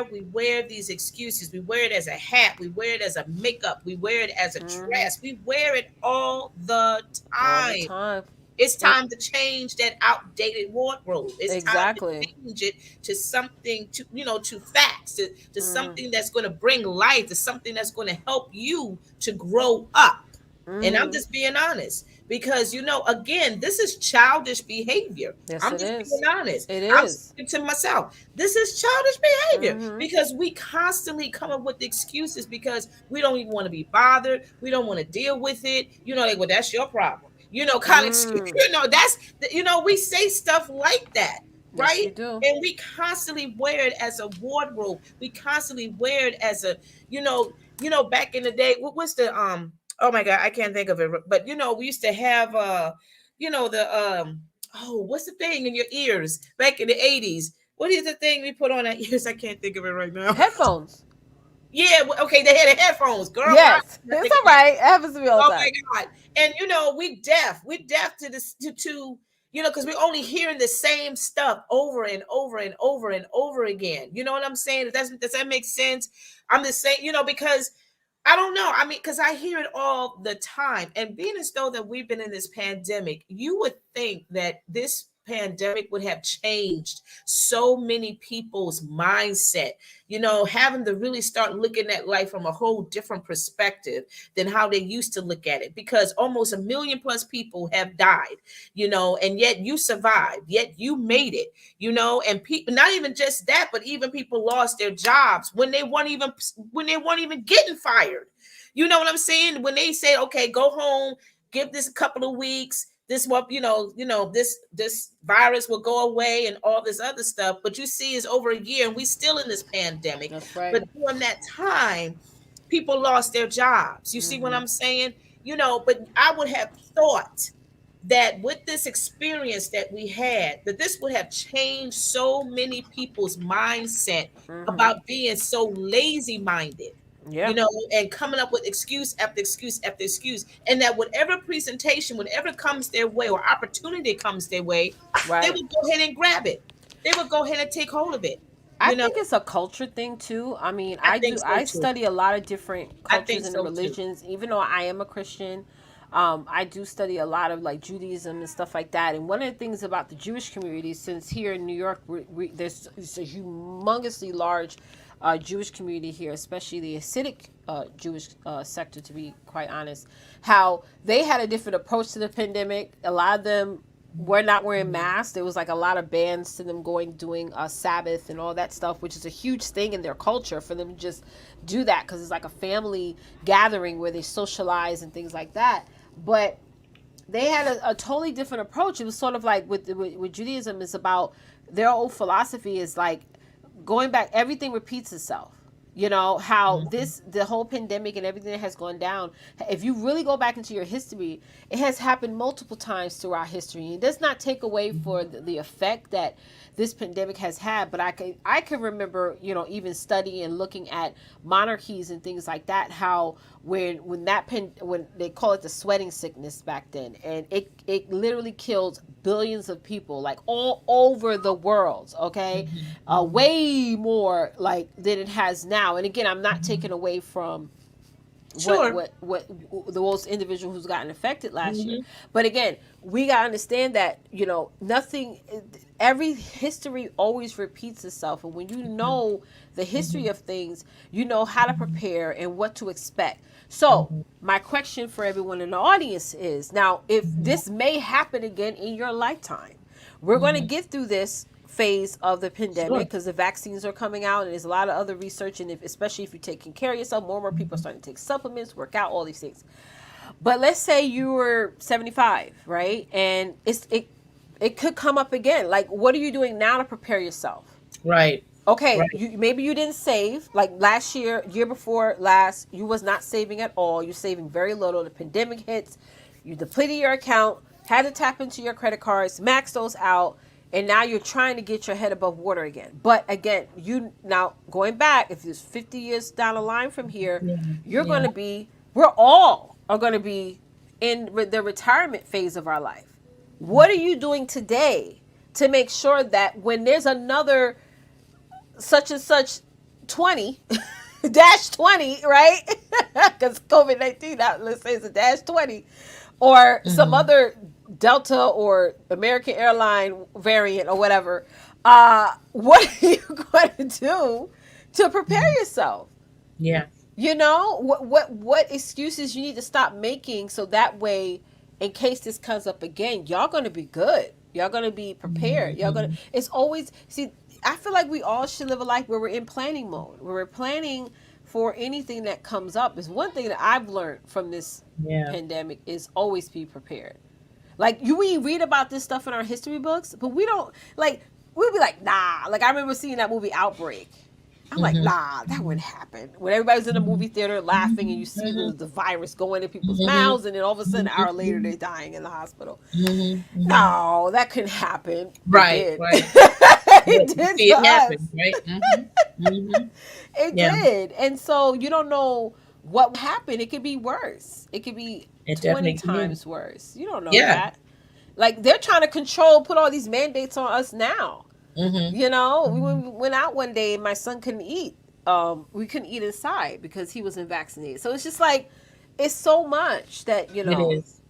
we wear these excuses. We wear it as a hat. We wear it as a makeup. We wear it as a Hmm. dress. We wear it all the All the time. time. It's And time to change that outdated wardrobe. It's time to exactly. change it to something to facts, to Hmm. something that's going to bring life, to something that's going to help you to grow up. And I'm Mm-hmm. just being honest because, again, this is childish behavior. Yes, I'm it just being is. honest. It I'm is. speaking to myself. This is childish behavior Mm-hmm. because we constantly come up with excuses because we don't even want to be bothered. We don't want to deal with it. Like, well, that's your problem. Kind of excuse. Mm. We say stuff like that, Yes, right? we do. And we constantly wear it as a wardrobe. We constantly wear it as a, back in the day. What's the oh my god, I can't think of it, but we used to have the oh, what's the thing in your ears back in the 80s? What is the thing we put on our ears? I can't think of it right now. Headphones. Yeah, okay, they had the headphones, girl. Why Yes, I it's think all right. It happens to me all oh the my time. god. And we deaf to this to because we're only hearing the same stuff over and over and over and over again. You know what I'm saying? Does that make sense? I'm just saying, because I don't know. I mean, because I hear it all the time. And being as though that we've been in this pandemic, you would think that this pandemic would have changed so many people's mindset, having to really start looking at life from a whole different perspective than how they used to look at it. Because almost 1 million+ people have died, and yet you survived, yet you made it, and people, not even just that, but even people lost their jobs when they weren't even getting fired. You know what I'm saying? When they say, okay, go home, give this a couple of weeks, this what this virus will go away and all this other stuff. But you see, it's over a year and we still in this pandemic. That's right. But during that time, people lost their jobs. You see what Mm-hmm. I'm saying? But I would have thought that with this experience that we had, that this would have changed so many people's mindset Mm-hmm. about being so lazy minded, Yeah. and coming up with excuse after excuse after excuse. And that whatever presentation, whatever comes their way or opportunity comes their way, they Right. would go ahead and grab it. They would go ahead and take hold of it. I You know, think it's a culture thing too. I mean, I think so I too. study a lot of different I think cultures and so too. religions. Even though I am a Christian, I do study a lot of like Judaism and stuff like that. And one of the things about the Jewish community, since here in New York, there's it's a humongously large Jewish community here, especially the Hasidic Jewish sector, to be quite honest, how they had a different approach to the pandemic. A lot of them were not wearing masks. There was like a lot of bans to them doing Sabbath and all that stuff, which is a huge thing in their culture for them to just do that because it's like a family gathering where they socialize and things like that. But they had a totally different approach. It was sort of like with Judaism, it's about their old philosophy is like going back, everything repeats itself. You know how the whole pandemic and everything that has gone down, if you really go back into your history, it has happened multiple times throughout history. It does not take away for the effect that this pandemic has had, but I can remember, even studying and looking at monarchies and things like that, how when they call it the sweating sickness back then, and it literally killed billions of people like all over the world, okay, way more like than it has now. And again, I'm not taking away from Sure. what those individual who's gotten affected last year. Hmm. But again, we got to understand that nothing, every history always repeats itself, and when you know the history of things, you know how to prepare and what to expect. So my question for everyone in the audience is, now if this may happen again in your lifetime, we're going to get through this phase of the pandemic Sure. because the vaccines are coming out and there's a lot of other research, and especially if you're taking care of yourself, more and more people are starting to take supplements, work out, all these things. But let's say you were 75, right, and it could come up again. Like, what are you doing now to prepare yourself? Right. Okay, Right. maybe you didn't save like last year before last, you was not saving at all. You're saving very little. The pandemic hits, you depleted your account, had to tap into your credit cards, max those out, and now you're trying to get your head above water again. But again, you now going back, if it's 50 years down the line from here, Yeah. you're going Yeah. to be, we're all are going to be in the retirement phase of our life. What are you doing today to make sure that when there's another such and such 20 dash 20, right? Because COVID-19, let's say it's a dash 20, or some Hmm. other Delta or American airline variant or whatever. What are you going to do to prepare yourself? Yeah. You know what excuses you need to stop making, so that way, in case this comes up again, y'all gonna be good. Y'all gonna be prepared. Y'all gonna. Mhm. It's always see. I feel like we all should live a life where we're in planning mode, where we're planning for anything that comes up. Is one thing that I've learned from this Yeah. pandemic is always be prepared. Like we read about this stuff in our history books, but we don't like. We'll be like, nah. Like I remember seeing that movie Outbreak. I'm like, Mhm. nah, that wouldn't happen. When everybody's in the movie Mhm. theater laughing and you see Mhm. the virus going in people's Mhm. mouths, and then all of a sudden, an hour later, they're Mhm. dying in the hospital. Mhm. Mhm. No, that couldn't happen. It Right, did. right. But It you did see to it happen, us. right? Mhm. Mhm. It Yeah, did. And so you don't know what happened. It could be worse. It could be it 20 definitely can. times worse. You don't know Yeah. that. Like they're trying to put all these mandates on us now. Mhm. You know, we Mhm. went out one day and my son couldn't eat. We couldn't eat inside because he wasn't vaccinated. So it's just like, it's so much that, It is.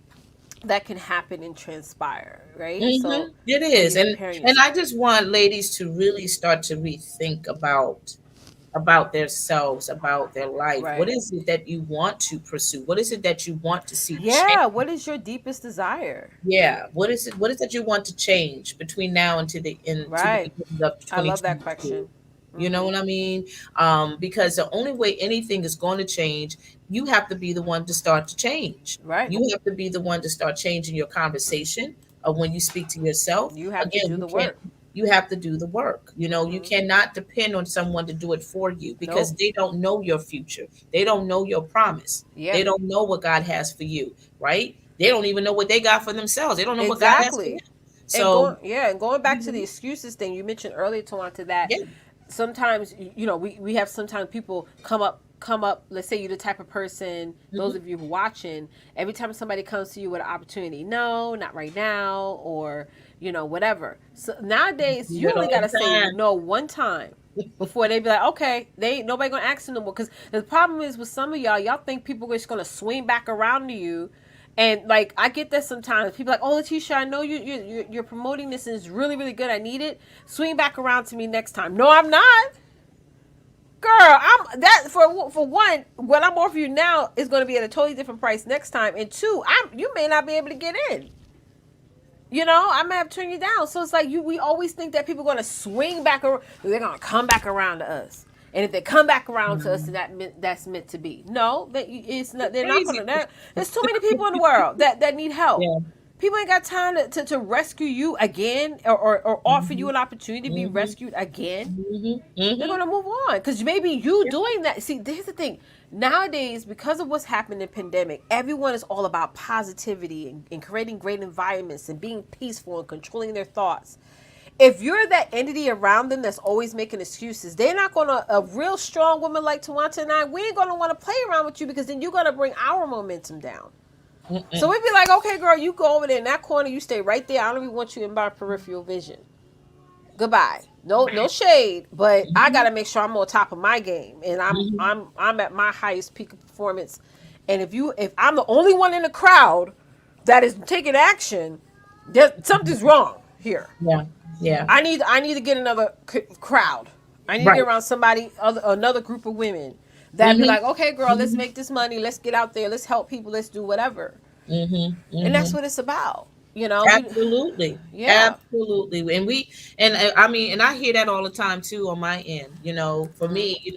that can happen and transpire, right? So It when is. you're preparing And I yourself. just want ladies to really start to rethink about themselves, about their life. What Right. is it that you want to pursue? What is it that you want to see change? Yeah. What is your deepest desire? Yeah. What is that you want to change between now and to the Right. beginning of I love that 2022? question. You know Mm-hmm. what I mean? Because the only way anything is going to change, you have to be the one to start to change. Right. You have to be the one to start changing your conversation of when you speak to yourself. You have to Again, do you the can't. work. You have to do the work. You know, you Mm-hmm. cannot depend on someone to do it for you because Nope. they don't know your future. They don't know your promise. Yeah. They don't know what God has for you, right? They don't even know what they got for themselves. They don't know what God has for them. Exactly. And So, going back to the mhm, excuses thing you mentioned earlier, to that, yeah. sometimes we have sometimes people come up, let's say you're the type of person, those Mhm. of you who watching, every time somebody comes to you with an opportunity, no, not right now, or whatever. So nowadays Do you it only all got to the say time. no one time before they be like, okay, they ain't nobody gonna ask them no more. Because the problem is with some of y'all think people are just gonna swing back around to you. And like I get that sometimes people are like, oh Letitia, I know you're promoting this and it's really really good. I need it. Swing back around to me next time. No, I'm not, girl. I'm that for one. What I'm offering you now is going to be at a totally different price next time. And two, you may not be able to get in. I may have to turn you down. So it's like we always think that people are going to swing back around. They're going to come back around to us. And if they come back around to us, then Mhm. that's meant to be. No, it's not. They're not Crazy. gonna. There's too many people in the world that need help. Yeah. People ain't got time to rescue you again, or offer you Mhm. an opportunity to be Mhm. rescued again. Mhm. They're Mhm. gonna move on because maybe you Yeah. doing that. See, here's the thing. Nowadays, because of what's happened in pandemic, everyone is all about positivity and creating great environments and being peaceful and controlling their thoughts. If you're that entity around them that's always making excuses, they're not gonna. A real strong woman like Tawanta and I, we ain't gonna want to play around with you because then you're gonna bring our momentum down. So Mm-mm. we'd be like, okay, girl, you go over there in that corner, you stay right there. I don't even want you in my peripheral vision. Goodbye. No, no shade, but I Mhm. gotta make sure I'm on top of my game, and I'm Mhm. I'm I'm at my highest peak of performance. And if I'm the only one in the crowd that is taking action, something's wrong here. Yeah. Yeah. I need to get another crowd. I need to get Right. around another group of women that be Mhm. like, okay, girl, let's Mhm. make this money. Let's get out there. Let's help people. Let's do whatever. Mhm. And that's Mhm. what it's about. We, Absolutely. yeah. Absolutely. I mean, and I hear that all the time too on my end. For Mhm. me,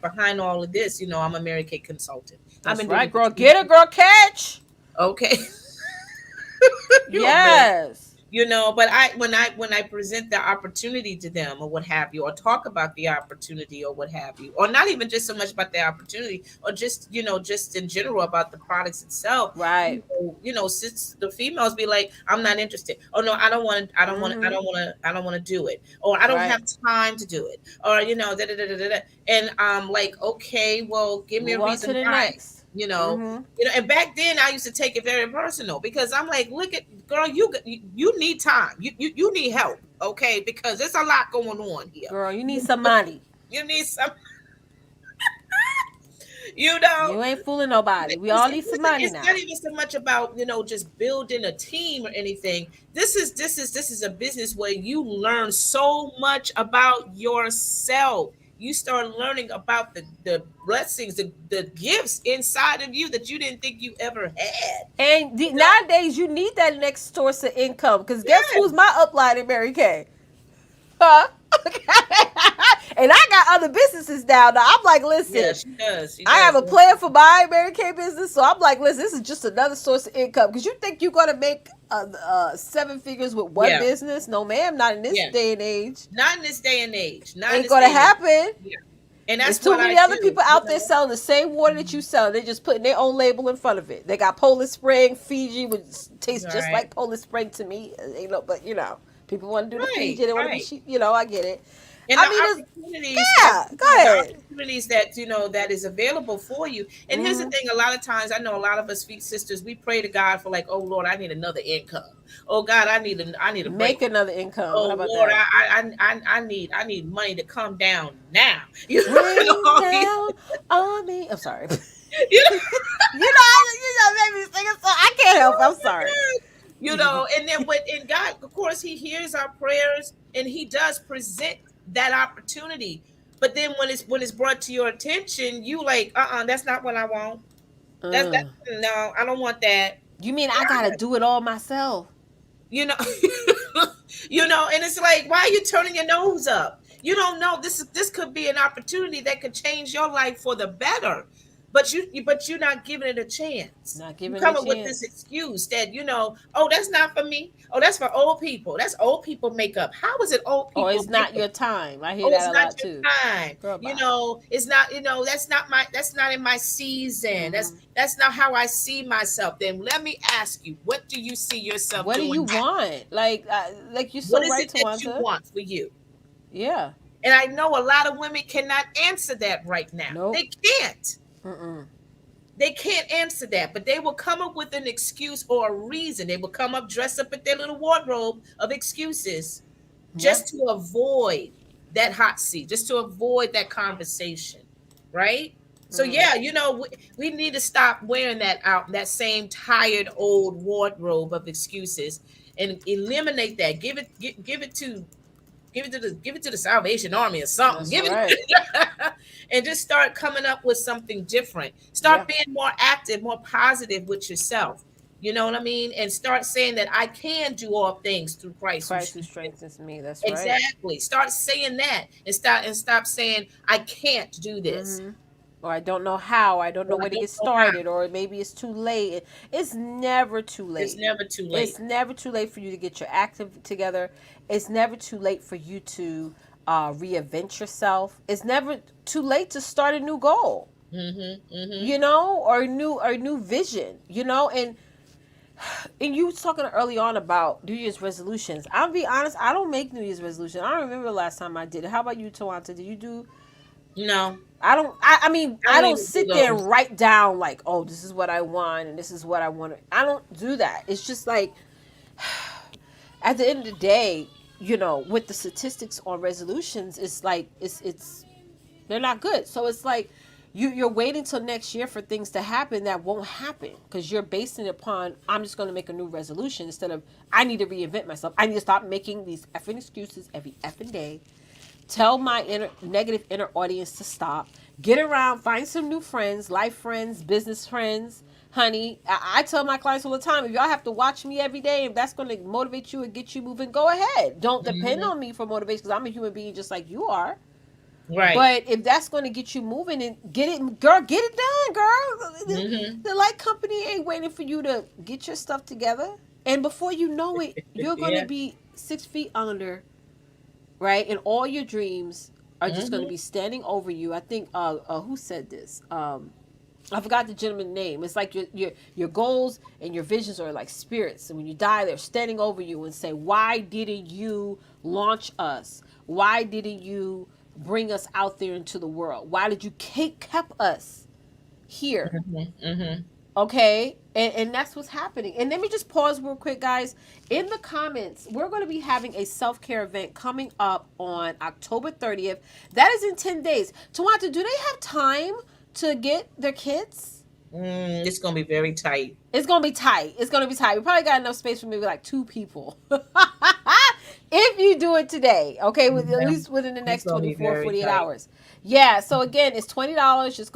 behind all of this, I'm a Mary Kay consultant. I've That's been doing right, it for girl. 20 Get it, girl. Catch. Okay. You're a mess. Yes. But when I present the opportunity to them or what have you, or talk about the opportunity or what have you, or not even just so much about the opportunity, or just in general about the products itself, Right. since the females be like, I'm not interested. Oh no, I don't want to, I don't want to, I Mm-hmm. don't want to, I don't want to do it, or I don't have Right. time to do it, or da da da da da da. And I'm like, okay, well, give me a Move on to reason the why. next. You know, Mm-hmm. and back then I used to take it very personal because I'm like, look at girl, you need time, you need help, okay? Because there's a lot going on here. Girl, you need some money. You need some, you know. You ain't fooling nobody. We all Listen, need some money it's not now. even so much about just building a team or anything. This is a business where you learn so much about yourself. you start learning about the blessings, the gifts inside of you that you didn't think you ever had. And You know? nowadays, you need that next source of income. Because guess Yeah. who's my upline in Mary Kay? Huh? And I got other businesses now. Now I'm like, Yeah, listen, she does. She I have does. a plan for my Mary Kay business, so I'm like, listen, this is just another source of income. Because you think you're gonna make seven figures with one Yeah. business? No, ma'am, not in this Yeah. day and age. Not in this day and age. Not in Ain't this gonna day and age. happen. Yeah. And There's that's too what many I other do. people You out there know? selling the same water that you sell. They're just putting their own label in front of it. They got Poland Spring, Fiji, which tastes just Right. like Poland Spring to me. You know, but people want to do the Right. Fiji. They want to be Right. cheap. You know, I get it. And I the mean, opportunities that yeah. Go ahead. that is available for you. And here's the Mhm. thing: a lot of times, I know a lot of us sweet sisters, we pray to God for like, oh Lord, I need another income. Oh God, I need a Make break. another income. How Oh about Lord, that? I need money to come down now. You Rain know, down on me. I'm sorry. you know, Made me sing a song. I can't help it. I'm sorry. and then and God, of course, He hears our prayers and He does present that opportunity. But then when it's brought to your attention, you like, that's not what I want. That's Uh, no, I don't want that. you mean I gotta do it all myself? You know, and it's like, why are you turning your nose up? You don't know this could be an opportunity that could change your life for the better. But you're not giving it a chance. Not You giving it come a up with this chance. excuse that, oh, that's not for me. Oh, that's for old people. That's old people makeup. How is it old Or people it's not makeup? your time. I hear Oh, it's that a not lot your too. time. Girl, bye. It's not, that's not in my season. Mm-hmm. That's not how I see myself. Then let me ask you, what do you see yourself What do you doing? want? Like you're What so is right, it that you Tawanta. want for you? Yeah. And I know a lot of women cannot answer that right now. Nope. They can't. Mm-mm. They can't answer that, but they will come up with an excuse or a reason. They will come up dressed up in their little wardrobe of excuses Yeah. just to avoid that hot seat, just to avoid that conversation, right? So Mm. yeah, we need to stop wearing that same tired old wardrobe of excuses and eliminate that. Give it to the Salvation Army or something. That's Give right. it and just start coming up with something different. Yeah. Start being more active, more positive with yourself. You know what I mean? And start saying that I can do all things through Christ who Christ who strengthens. strengthens me. That's right. Exactly. Start saying that and stop saying I can't do this. Mm-hmm. Or I don't know how. I don't know Or I where to don't get know how. started. Or maybe it's too late. It's never too It's late. never too It's late. never too late for you to get your active together. It's never too late for you to reinvent yourself. It's never too late to start a new goal. Mm-hmm. Mm-hmm. Or a new vision. And you was talking early on about New Year's resolutions. I'll be honest, I don't make New Year's resolutions. I don't remember the last time I did it. How about you, Tawanta? Did you do? No, I don't. I mean, I I don't don't even do sit there those. and write down like, oh, this is what I want and this is what I want. I don't do that. It's just like, at the end of the day, with the statistics on resolutions, it's like it's they're not good. So it's like you're waiting till next year for things to happen that won't happen because you're basing it upon I'm just going to make a new resolution instead of I need to reinvent myself. I need to stop making these effing excuses every effing day. Tell my negative inner audience to stop. Get around, find some new friends, life friends, business friends. Honey, I tell my clients all the time, if y'all have to watch me every day, if that's going to motivate you and get you moving, go ahead. Don't depend Mm-hmm. on me for motivation because I'm a human being just like you are. Right. But if that's going to get you moving and get it done, girl. Mm-hmm. The light company ain't waiting for you to get your stuff together. And before you know it, you're going to Yeah. be 6 feet under, right? And all your dreams are just going to Mm-hmm. be standing over you. I think who said this? I forgot the gentleman's name. It's like your goals and your visions are like spirits, and when you die, they're standing over you and say, "Why didn't you launch us? Why didn't you bring us out there into the world? Why did you keep us here?" Mm-hmm. Mm-hmm. Okay, and that's what's happening. And let me just pause real quick, guys. In the comments, we're going to be having a self-care event coming up on October 30th. That is in 10 days. Tawanta, do they have time to get their kids? It's gonna be very tight. It's going to be tight. We probably got enough space for maybe like 2 people. If you do do it today, okay? At Yeah, least within the it's next gonna be 24, very 48 tight. hours. Yeah. So again, it's $20. Just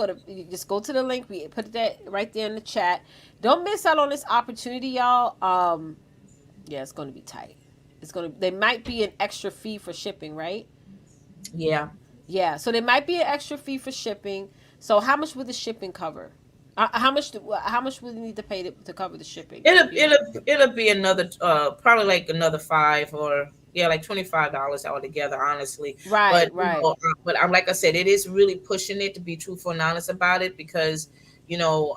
go to the link. We put that right there in the chat. Don't miss out on this opportunity, y'all. Yeah, it's gonna be tight. It's gonna. There might be an extra fee for shipping, right? Yeah. Yeah. So there might be an extra fee for shipping. So how much would the shipping cover? How much would you need to pay to cover the shipping? It'll be another probably like another five or yeah, like $25 altogether, honestly. Right. But Right. but I'm like I said, it is really pushing it to be truthful and honest about it because you know,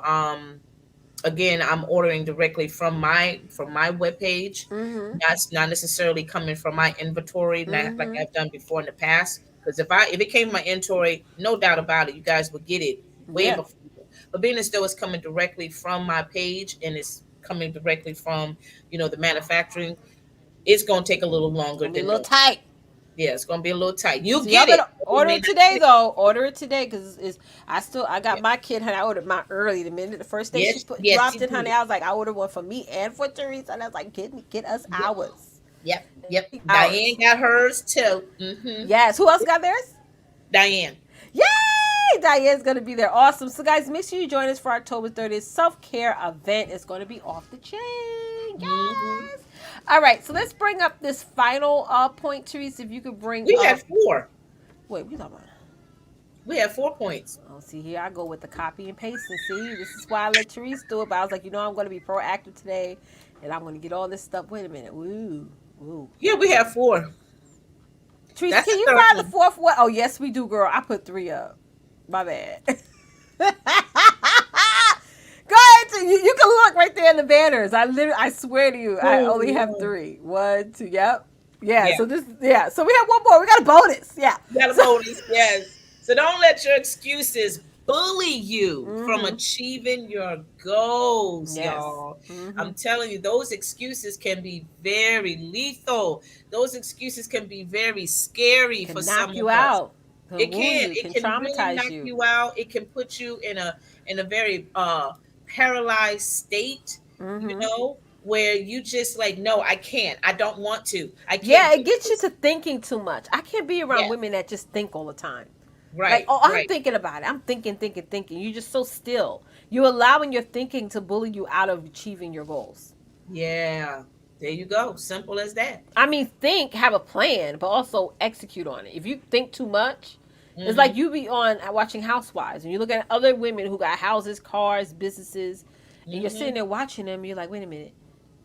again, I'm ordering directly from my webpage. Mm-hmm. That's not necessarily coming from my inventory, like Mm-hmm. I've done before in the past. Because if it came from my inventory, no doubt about it, you guys would get it way Yeah. before. But being as though it's coming directly from my page and it's coming directly from the manufacturing, it's gonna take a little It's longer gonna be a than little normal. tight. Yeah, it's gonna be a little tight. You'll So y'all get it. better But you order may it not today get it. though. Order it today because it's I got my kid, honey. I ordered mine early. The first day she Yes, yes, dropped you it, honey. did. I was like, I ordered one for me and for Teresa, and I was like, get us Yep, ours. yep, yep. Diane Ours. got hers too. Yes. Who else got theirs? Diane. Yay! Diane's gonna be there. Awesome. So guys, make sure you join us for October 30th self-care event. It's gonna be off the chain. hmm Yes. All right. So let's bring up this final point, Teresa. If you could bring We up. had four. Wait, we talking about? We had 4 points. Oh, see here I go with the copy and paste and see. This is why I let Therese do it. But I was like, I'm going to be proactive today, and I'm going to get all this stuff. Wait a minute. Woo, woo. Yeah, we had four. Teresa, That's can the you third find the one. fourth one? Oh, yes, we do, girl. I put 3 up. My bad. Go ahead. You can look right there in the banners. I swear to you, I Oh, only have no. 3. 1, 2. Yep. Yeah. Yeah, So So we have one more. We got a bonus. Yeah. you got a So. bonus. Yes. So don't let your excuses bully you from Mhm. achieving your goals, Yes. y'all. I'm Mhm. telling you, those excuses can be very lethal. Those excuses can be very scary for Can some knock of you us. out. Can It wound can. you. It Can can really traumatize knock you. you out. It can put you in a very paralyzed state, Mm-hmm. where you just like, no, I can't. I don't want to. I can't Yeah, do it gets you this. to thinking too much. I can't be around Yeah. women that just think all the time. Like, Right. oh, I'm Right. thinking about it. I'm thinking, thinking, thinking. You're just so still. You're allowing your thinking to bully you out of achieving your goals. Yeah. There you go. Simple as that. I mean, think, have a plan, but also execute on it. If you think too much, it's like Mm-hmm. you be on watching Housewives and you look at other women who got houses, cars, businesses, and you're sitting Mm-hmm. there watching them. You're like, wait a minute,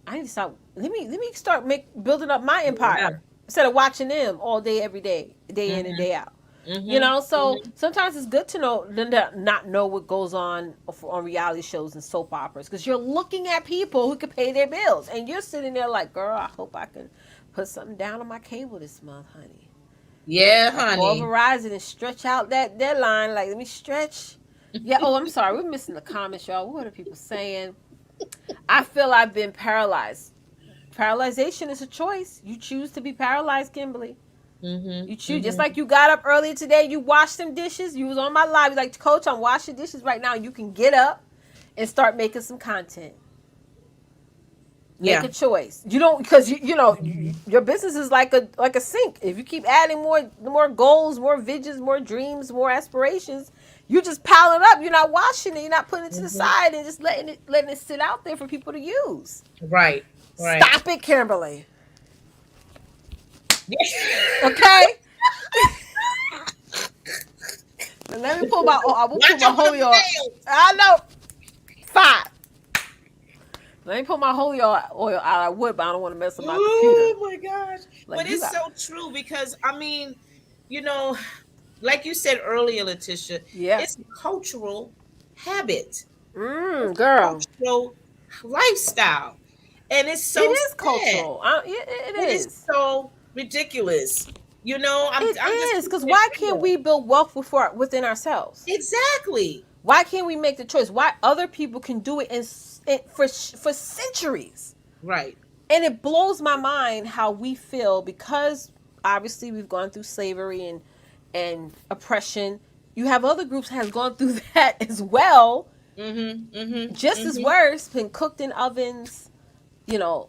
I need to start. Let me start building up my Yeah. empire instead of watching them all day, every day, day in and Mm-hmm. day out. Mm-hmm. So Mm-hmm. sometimes it's good to know to not know what goes on reality shows and soap operas because you're looking at people who can pay their bills and you're sitting there like, girl, I hope I can put something down on my cable this month, honey. Yeah, I call honey. Verizon and stretch out that deadline. Like, let me stretch. Yeah. Oh, I'm sorry. We're missing the comments, y'all. What are people saying? I feel I've been paralyzed. Paralyzation is a choice. You choose to be paralyzed, Kimberly. Mm-hmm. You choose. Just Mm-hmm. like you got up earlier today, you washed them dishes. You was on my live. You're like, Coach, I'm washing dishes right now. You can get up and start making some content. Make Yeah. a choice. You don't because Mm-hmm. your business is like a sink. If you keep adding more goals, more visions, more dreams, more aspirations, you just piling up. You're not washing it. You're not putting it to the Mm-hmm. side and just letting it sit out there for people to use. Right. Right. Stop it, Kimberly. Okay. And let me pull my. I will pull Watch my out for holy the oil. nails. I know. 5. Let me pull my holy oil out. I would, but I don't want to mess up my computer. Oh my gosh. Like But you it's got. so true because I mean, you know, like you said earlier, Letitia, Yeah. it's a cultural habit. It's a Girl. cultural lifestyle. And it's It so is sad. cultural. It It is is. so ridiculous. It I'm just is because keeping it why can't real. we build wealth within ourselves? Exactly. Why can't we make the choice? Why other people can do it for centuries? Right. And it blows my mind how we feel because obviously we've gone through slavery and oppression. You have other groups that has gone through that as well, Mm-hmm. Mm-hmm. just as Mm-hmm. worse, been cooked in ovens, you know,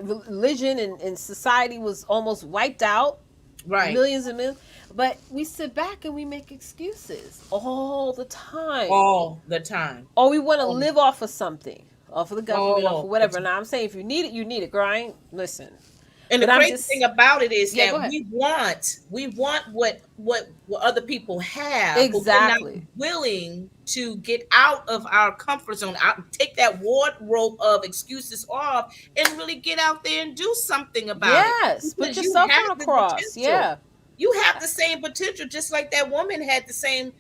religion and society was almost wiped out, Right. millions and millions. But we sit back and we make excuses all the time. All the time. Or we want to All the live off of something, off of the government, off all of the whatever. time. Now I'm saying if you need it, you need it. Girl, I ain't listen. And the But I'm crazy just thing about it is yeah. Go that ahead. we want what other people have, but we're Exactly. not willing to get out of our comfort zone, out, take that wardrobe of excuses off, and really get out there and do something about it. Yes. Put Because you yourself have on a the cross. potential. Yeah. You have the same potential, just like that woman had the same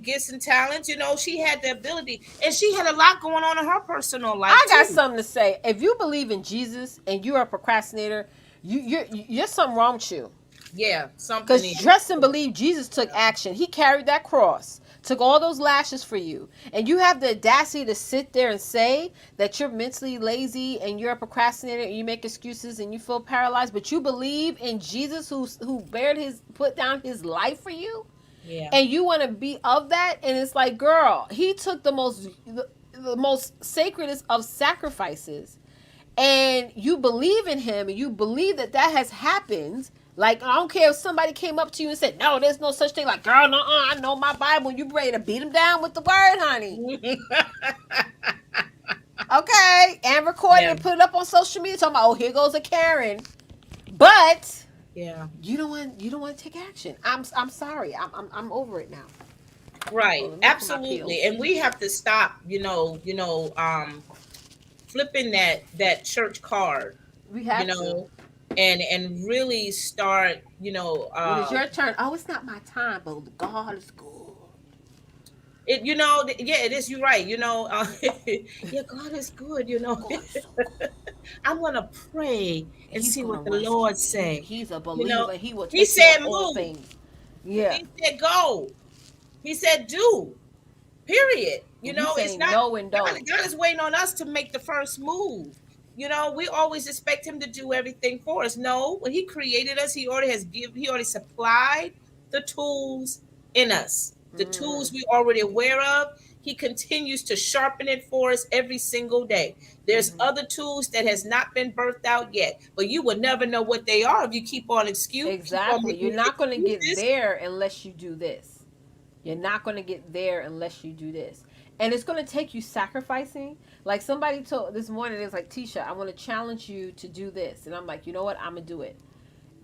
gifts and talents. You know, she had the ability, and she had a lot going on in her personal life I got too. something to say. If you believe in Jesus and you're a procrastinator, you're something wrong with you. Yeah, something Because is. trust and believe Jesus took action. He carried that cross, took all those lashes for you. And you have the audacity to sit there and say that you're mentally lazy and you're a procrastinator and you make excuses and you feel paralyzed, but you believe in Jesus who put down his life for you, Yeah. and you want to be of that. And it's like, girl, he took the most sacredest of sacrifices, and you believe in him and you believe that has happened. Like, I don't care if somebody came up to you and said, no, there's no such thing. Like, girl, no, I know my Bible. You ready to beat them down with the word, honey. Okay. And record it Yeah. and put it up on social media talking about, oh, here goes a Karen. But Yeah. you don't want to take action. I'm sorry. I'm over it now. Right. Well, let me put my Absolutely. pills. And we have to stop, flipping that church card, We have you know, and really start, when it's your turn. Oh, it's not my time, but God is good. yeah, it is. You're right. Yeah, God is good. God is so good. I'm gonna pray and He's see gonna what the rescue Lord me. say. He's a You know, believer. He will He take care said of all move. things. Yeah. He said go. He said do. Period. And he's It's saying not no and God. don't. God is waiting on us to make the first move. We always expect Him to do everything for us. No, when He created us, He already supplied the tools in us. The tools we already aware of. He continues to sharpen it for us every single day. There's other tools that has not been birthed out yet, but you will never know what they are if you keep on Exactly. making You're not going to get excuses. there unless you do this. You're not going to get there unless you do this. And it's going to take you sacrificing. Like somebody told this morning, it's like, Tisha, I want to challenge you to do this. And I'm like, you know what? I'm going to do it.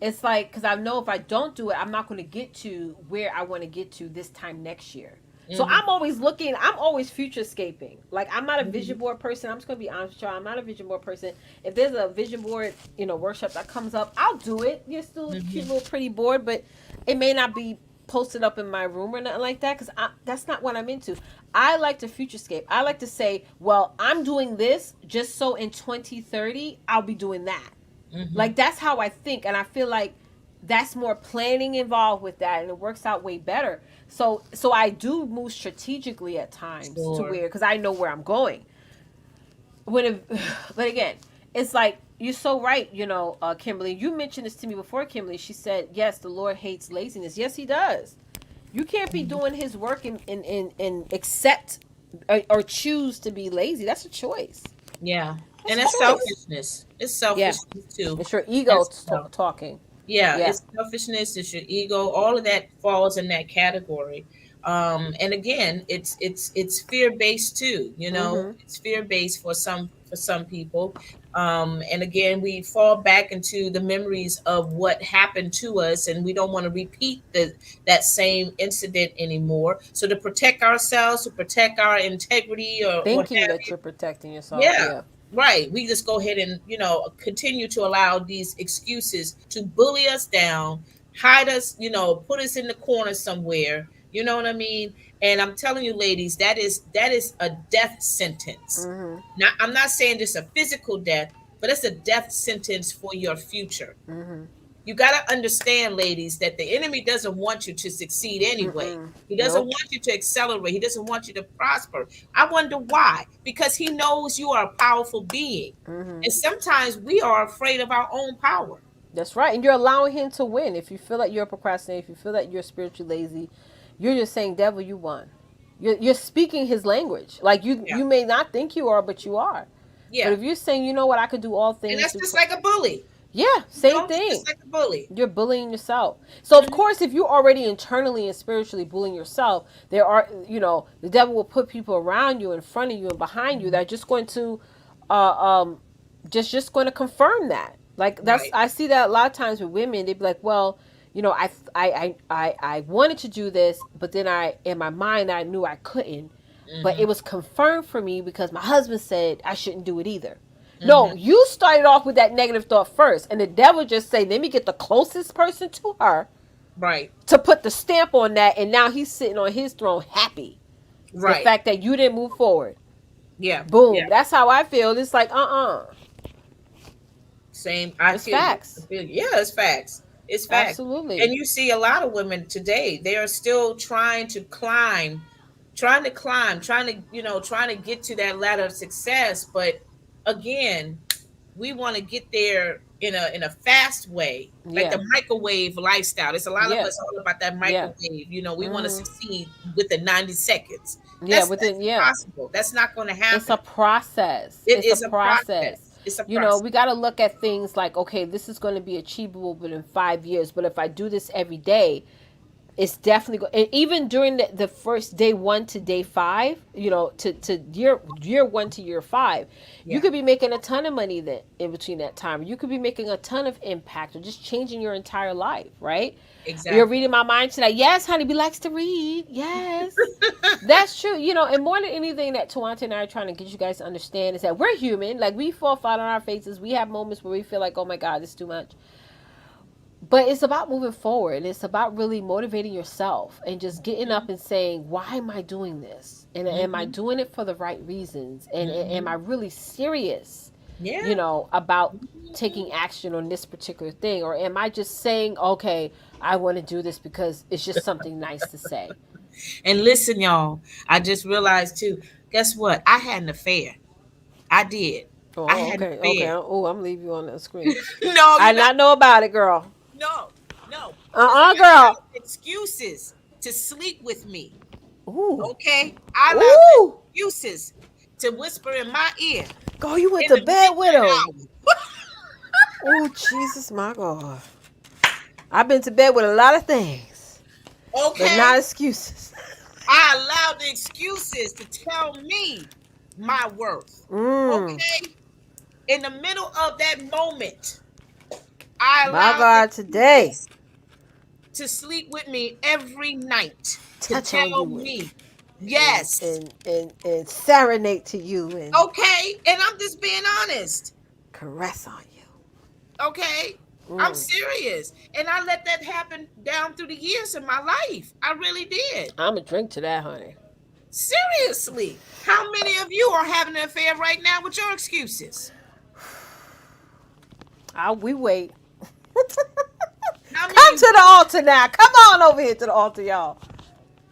It's like, because I know if I don't do it, I'm not going to get to where I want to get to this time next year. So I'm always futurescaping. Like, I'm not a vision board person. I'm just going to be honest with y'all. I'm not a vision board person. If there's a vision board, workshop that comes up, I'll do it. It's still a cute little pretty board, but it may not be posted up in my room or nothing like that, because that's not what I'm into. I like to futurescape. I like to say, well, I'm doing this just so in 2030, I'll be doing that. Like, that's how I think, and I feel like that's more planning involved with that, and it works out way better. So I do move strategically at times to where, because I know where I'm going. But again, it's like, you're so right, Kimberly. You mentioned this to me before, Kimberly. She said, yes, the Lord hates laziness. Yes, He does. You can't be doing His work and accept or choose to be lazy. That's a choice. Yeah. That's And a it's choice. selfishness. It's selfishness too. It's your ego That's self- talking. Yeah, Yeah. it's selfishness, it's your ego, all of that falls in that category. And again, it's fear-based too, It's fear-based for some people. And again, we fall back into the memories of what happened to us, and we don't want to repeat that same incident anymore. So to protect ourselves, to protect our integrity or what Thinking have that you, you're protecting yourself. yeah. Right. We just go ahead and, continue to allow these excuses to bully us down, hide us, put us in the corner somewhere. You know what I mean? And I'm telling you, ladies, that is a death sentence. Mm-hmm. Now, I'm not saying just a physical death, but it's a death sentence for your future. Mm-hmm. You got to understand, ladies, that the enemy doesn't want you to succeed anyway. He doesn't want you to accelerate. He doesn't want you to prosper. I wonder why. Because he knows you are a powerful being. And sometimes we are afraid of our own power. That's right. And you're allowing him to win. If you feel like you're procrastinating, if you feel that you're spiritually lazy, you're just saying, devil, you won. You're speaking his language. Like, you may not think you are, but you are. Yeah. But if you're saying, you know what, I could do all And things that's through just like a bully. yeah, You same know? It's thing. just like a bully. You're bullying yourself. So of Mhm. course, if you're already internally and spiritually bullying yourself, there are, the devil will put people around you, in front of you, and behind you that are just going to, um, just going to confirm that. Like that's Right. I see that a lot of times with women. They'd be like, well, I wanted to do this, but then in my mind I knew I couldn't, but it Hmm. was confirmed for me because my husband said I shouldn't do it either. No, Hmm. you started off with that negative thought first, and the devil just say, "Let me get the closest person to her Right. to put the stamp on that," and now he's sitting on his throne, happy the Right. fact that you didn't move forward. Yeah. Yeah. Boom. That's how I feel. It's like, Same. I it's feel you. I facts. feel you. Yeah, it's facts. It's facts. Absolutely. And you see a lot of women today, they are still trying to get to that ladder of success. But again, we want to get there in a fast way, like Yeah. the microwave lifestyle. It's a lot of Yeah. us all about that Yeah. microwave. We want to Hmm. succeed within 90 seconds. Yeah. That's Within yeah. impossible. That's not going to It's happen. a process. It It's a is a process. process. It's a process. We got to look at things like, okay, this is going to be achievable within 5 years, but if I do this every day, it's definitely and even during the first day 1 to day 5, to year 1 to year 5, you Yeah, could be making a ton of money then in between that time. You could be making a ton of impact or just changing your entire life, right? You're exactly. reading my mind tonight. Yes, honey, be likes to read. Yes. That's true. And more than anything that Tawanta and I are trying to get you guys to understand is that we're human. Like, we fall flat on our faces. We have moments where we feel like, oh my God, this is too much. But it's about moving forward. It's about really motivating yourself and just getting Hmm. up and saying, why am I doing this? And am I Hmm. doing it for the right reasons? And am I Hmm. really serious, Yeah. about Mhm. taking action on this particular thing? Or am I just saying, okay, I want to do this because it's just something nice to say? And listen, y'all, I just realized too. Guess what? I had an affair. I did. I Oh, had an okay. Okay. affair. Oh, I'm leaving you on the screen. No, I you're not. not know about it, girl. No, no. Because I Girl. allowed excuses to sleep with me. Ooh. Okay, I allowed Ooh. excuses to whisper in my ear Girl, you went in to the bed with midnight him. hour. Oh, Jesus, my God. I've been to bed with a lot of things, but Okay, not excuses. I allowed the excuses to tell me my worth. Mm. Okay, in the middle of that moment, I My allowed the God, today, excuses to sleep with me every night to touch on tell you me and yes. and serenade to you and Okay, and I'm just being honest. caress on you. Okay, I'm Mm. serious, and I let that happen down through the years of my life. I really did. I'm a drink to that, honey. Seriously, how many of you are having an affair right now with your excuses? We wait. How many Come of to the altar now. Come on over here to the altar, y'all.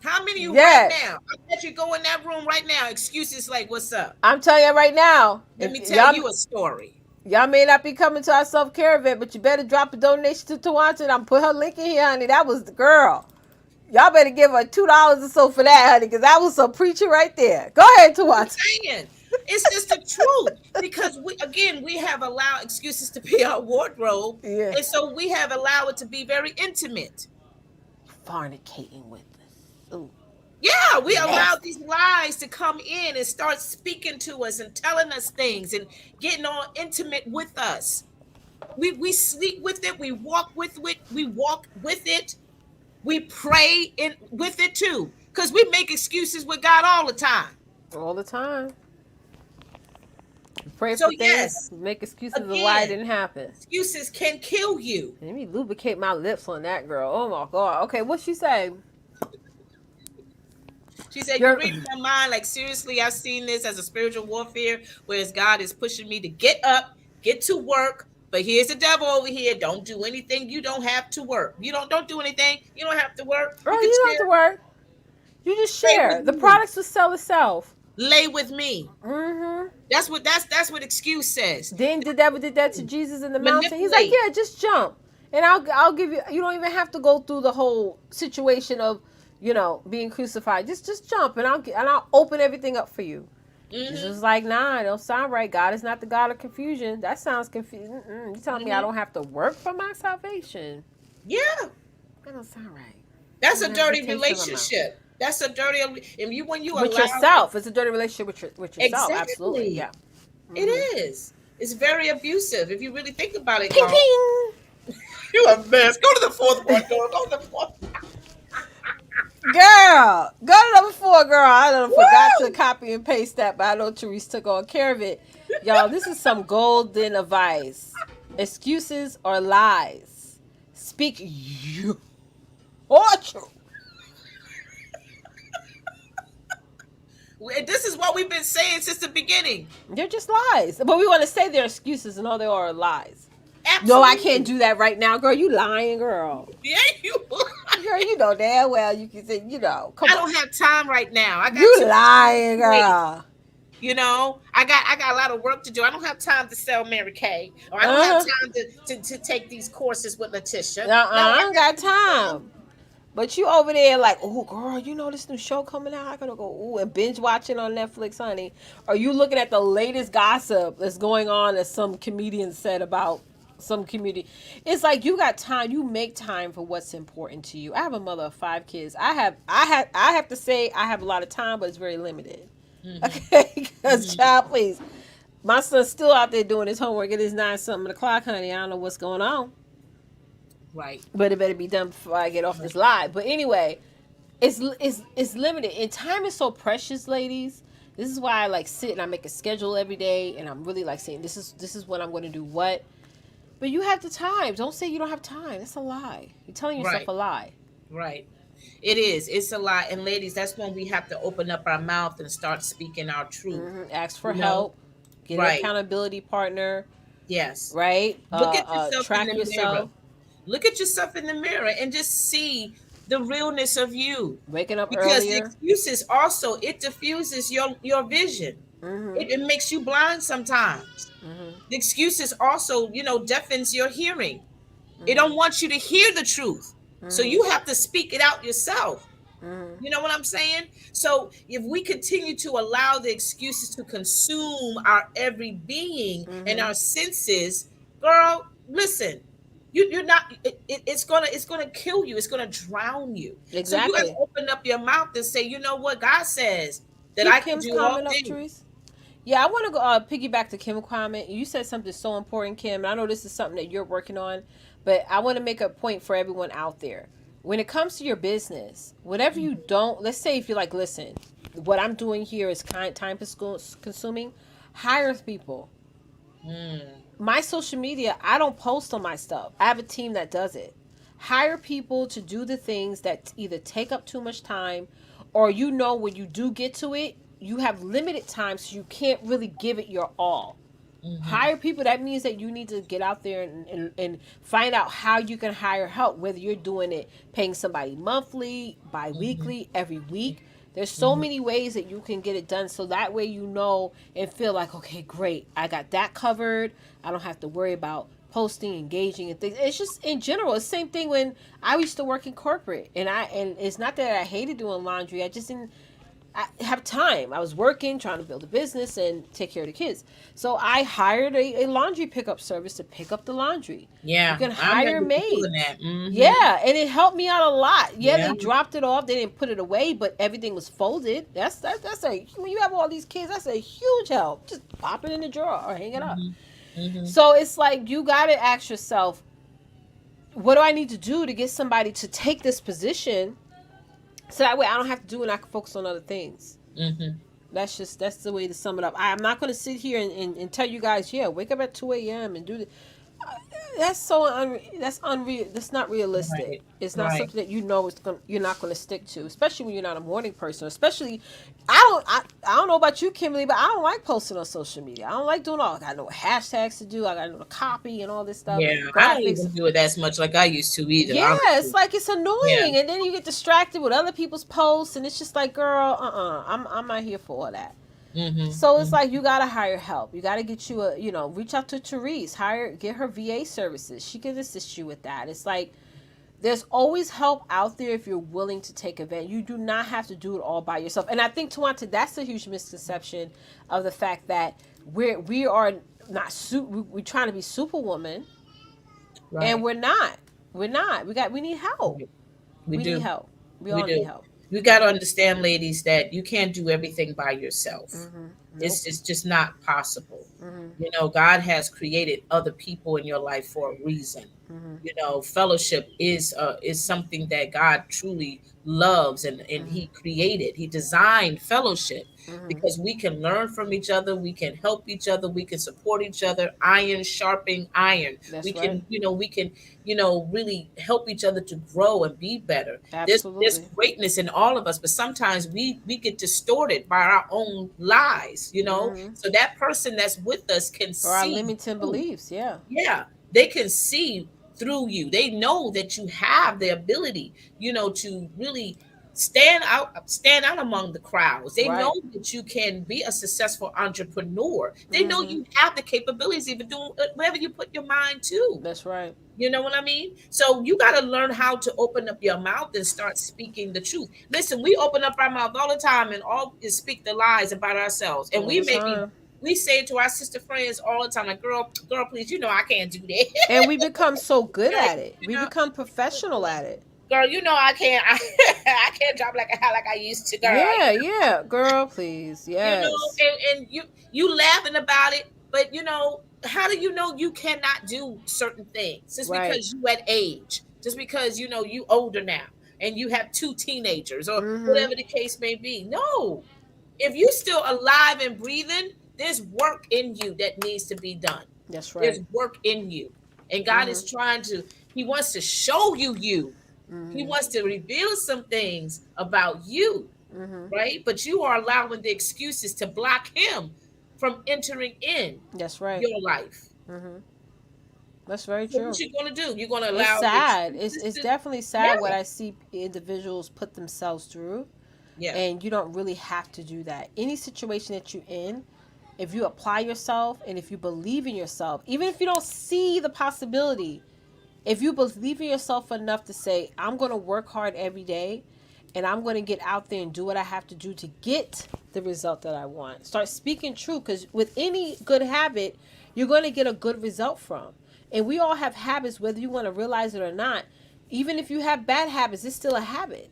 how many of you right Yes. now? I bet you go in that room right now. Excuses like, "What's up? I'm telling you right now, Let if me tell y'all you a story." y'all may not be coming to our self care event, but you better drop a donation to Tawanta. And I'm put her link in here, honey. That was the girl. Y'all better give her $2 or so for that, honey, because that was some preaching right there. Go ahead, I'm Tawanta. saying it's just the truth because we have allowed excuses to be our wardrobe, Yeah. and so we have allowed it to be very intimate. Fornicating with us. Ooh, Yeah, we allow nasty. these lies to come in and start speaking to us and telling us things and getting all intimate with us. We sleep with it, we walk with it, we pray in with it too. Because we make excuses with God all the time. All the time. Pray So for things, yes, make excuses of why it again, didn't happen. excuses can kill you. Let me lubricate my lips on that girl. Oh my God. Okay, what she say? She said, "You're You're reading my mind. Like, seriously, I've seen this as a spiritual warfare, whereas God is pushing me to get up, get to work. But here's the devil over here. Don't do anything. You don't have to work. You don't do anything. You don't have to work. girl, You can you don't have share, to work. You just stay with share. The me, products will sell itself. lay with me. Mm-hmm. That's what excuse says. Then the devil did that to Jesus in the mountain. He's like, Manipulate. yeah, just jump, and I'll give you. You don't even have to go through the whole situation of being crucified. Just jump, and I'll open everything up for you. Jesus Mm-hmm. was like, nah, it don't sound right. God is not the God of confusion. That sounds confusing. You telling me I Mm-hmm. don't have to work for my salvation? Yeah, That don't sound right. that's a Good dirty taste in my mouth. relationship. That's a dirty. If you when you With allow it, yourself, it's a dirty relationship with yourself. Absolutely, exactly, yeah. it Mm-hmm. is. It's very abusive if you really think about it, Ping y'all. ping. You a mess. Go to the fourth one, girl. Go to the fourth. Girl, go to number 4, girl. I done forgot to Woo! copy and paste that, but I know Therese took all care of it. Y'all, this is some golden advice. Excuses or lies. Speak your truth. This is what we've been saying since the beginning. They're just lies. But we want to say they're excuses and all they are lies. No, I can't Absolutely. do that right now, girl. You lying, girl. Yeah, you. Girl, you know damn well you can say, come I on. don't have time right now. I got You too much on lying, my plate. girl. I got a lot of work to do. I don't have time to sell Mary Kay, or I don't have Uh-huh. time to take these courses with Letitia. No, I I don't got got things going on. time. But you over there like, oh, girl, you know this new show coming out? I gotta go, ooh, and binge watching on Netflix, honey. Are you looking at the latest gossip that's going on that some comedian said about some community? It's like you got time. You make time for what's important to you. I have a mother of 5 kids. I have to say I have a lot of time, but it's very limited. Hmm. Okay, because Hmm. child, please, my son's still out there doing his homework. It is 9 something o'clock, honey. I don't know what's going on, Right. but it better be done before I get off Right. this live. But anyway, it's limited, and time is so precious, ladies. This is why I like sit and I make a schedule every day, and I'm really like saying this is when I'm going to do what. But you have the time. Don't say you don't have time. That's a lie. You're telling yourself Right. a lie. Right. It is. It's a lot. And ladies, that's when we have to open up our mouth and start speaking our truth. Ask for You know? help. Get an Right. accountability partner. Yes. Right. Look at yourself in Track the mirror. yourself. Look at yourself in the mirror and just see the realness of you. Waking up Because the earlier. excuses also, it diffuses your vision. Mm-hmm. It makes you blind sometimes. Mm-hmm. The excuses also, deafens your hearing. It Mm-hmm. don't want you to hear the truth. So Mm-hmm. you have to speak it out yourself. Mm-hmm. You know what I'm saying? So if we continue to allow the excuses to consume our every being and Mm-hmm. our senses, girl, listen, you're not. It's gonna kill you. It's gonna drown you. So you got to Exactly. open up your mouth and say, you know what, God says that Keep I can Kim's do all comment up, things. Therese. Yeah, I want to go piggyback to Kim comment. You said something so important, Kim. And I know this is something that you're working on, but I want to make a point for everyone out there. When it comes to your business, whatever you don't, let's say if you're like, listen, what I'm doing here is time consuming, hire people. Mm, My social media, I don't post on my stuff. I have a team that does it. Hire people to do the things that either take up too much time, or when you do get to it, you have limited time, so you can't really give it your all. mhm, Hire people. That means that you need to get out there and find out how you can hire help, whether you're doing it paying somebody monthly, mhm, bi-weekly, every week. There's so mhm, many ways that you can get it done, so that way and feel like, okay, great, I got that covered. I don't have to worry about posting, engaging, and things. It's just in general. It's the same thing when I used to work in corporate, and it's not that I hated doing laundry. I just didn't I have time. I was working, trying to build a business and take care of the kids. So I hired a laundry pickup service to pick up the laundry. You yeah, can I hire remember doing maids. that. Hmm. Yeah, and it helped me out a lot. Yeah, Yeah. they dropped it off. They didn't put it away, but everything was folded. That's a when you have all these kids, that's a huge help. Just pop it in the drawer or hang it up. Hmm. Hmm. So it's like you got to ask yourself, what do I need to do to get somebody to take this position so that way I don't have to do it and I can focus on other things. Hmm. That's the way to sum it up. I'm not going to sit here and tell you guys, yeah, wake up at 2 a.m. and do the. That's so that's unreal. That's not realistic. Right. It's not Right. something that you're not going to stick to, especially when you're not a morning person. Especially, I don't know about you, Kimberly, but I don't like posting on social media. I don't like doing all. I got no hashtags to do. I got no copy and all this stuff Yeah, and I don't graphics. even do it as much like I used to either, Yeah, it's honestly. like it's Yeah. annoying, and then you get distracted with other people's posts, and it's just like, girl, I'm not here for all that. Hmm. So it's Hmm. like you gotta hire help. You gotta get you reach out to Therese, get her VA services. She can assist you with that. It's like there's always help out there if you're willing to take advantage. You do not have to do it all by yourself. And I think, Tawanta, that's a huge misconception of the fact that we are not we're trying to be superwoman, and Right. we're not. We're not. We need help. We We need do. help. We We all need do. help. You got to understand, ladies, that you can't do everything by yourself. Mm-hmm. Nope. It's just not possible. Mm-hmm. You know, God has created other people in your life for a reason. Mm-hmm. You know, fellowship is something that God truly loves, and Mm-hmm. He created. He designed fellowship Mm-hmm. because we can learn from each other, we can help each other, we can support each other. Iron sharpening iron. That's We right. can, we can, really help each other to grow and be better. There's Absolutely. greatness in all of us, but sometimes we get distorted by our own lies. Mm-hmm. So that person that's with us can Or our see limiting through. beliefs. Yeah. Yeah, they can see through you. They know that you have the ability, to really stand out among the crowds. They know Right. that you can be a successful entrepreneur. They know Mm-hmm. you have the capabilities, even doing whatever you put your mind to. That's right. You know what I mean? So you got to learn how to open up your mouth and start speaking the truth. Listen, we open up our mouth all the time and all is speak the lies about ourselves. And All the time. we say it to our sister friends all the time, like, girl, please, I can't do that. And we become so good Girl, at it. you We know, become professional at it. girl, I can't, I can't drop like I used to, girl. Yeah, yeah. Girl, please. Yes. And you laughing about it, but how do you know you cannot do certain things just Right. because you at age, just because you older now and you have two teenagers or Mm-hmm. whatever the case may be? No, if you still alive and breathing, there's work in you that needs to be done. That's There's right. work in you, and God Mm-hmm. is He wants to show you. He Mm-hmm. wants to reveal some things about you, Mm-hmm. right? But you are allowing the excuses to block Him from entering in That's right. your life. Mm-hmm. That's very So what true. you gonna do? You're gonna It's allow the sad. excuses It's to, definitely yeah, sad what I see individuals put themselves through, yeah. and you don't really have to do that. Any situation that you're in, if you apply yourself and if you believe in yourself, even if you don't see the possibility, if you believe in yourself enough to say, I'm going to work hard every day and I'm going to get out there and do what I have to do to get the result that I want. Start speaking true, because with any good habit, you're going to get a good result from. And we all have habits, whether you want to realize it or not. Even if you have bad habits, it's still a habit.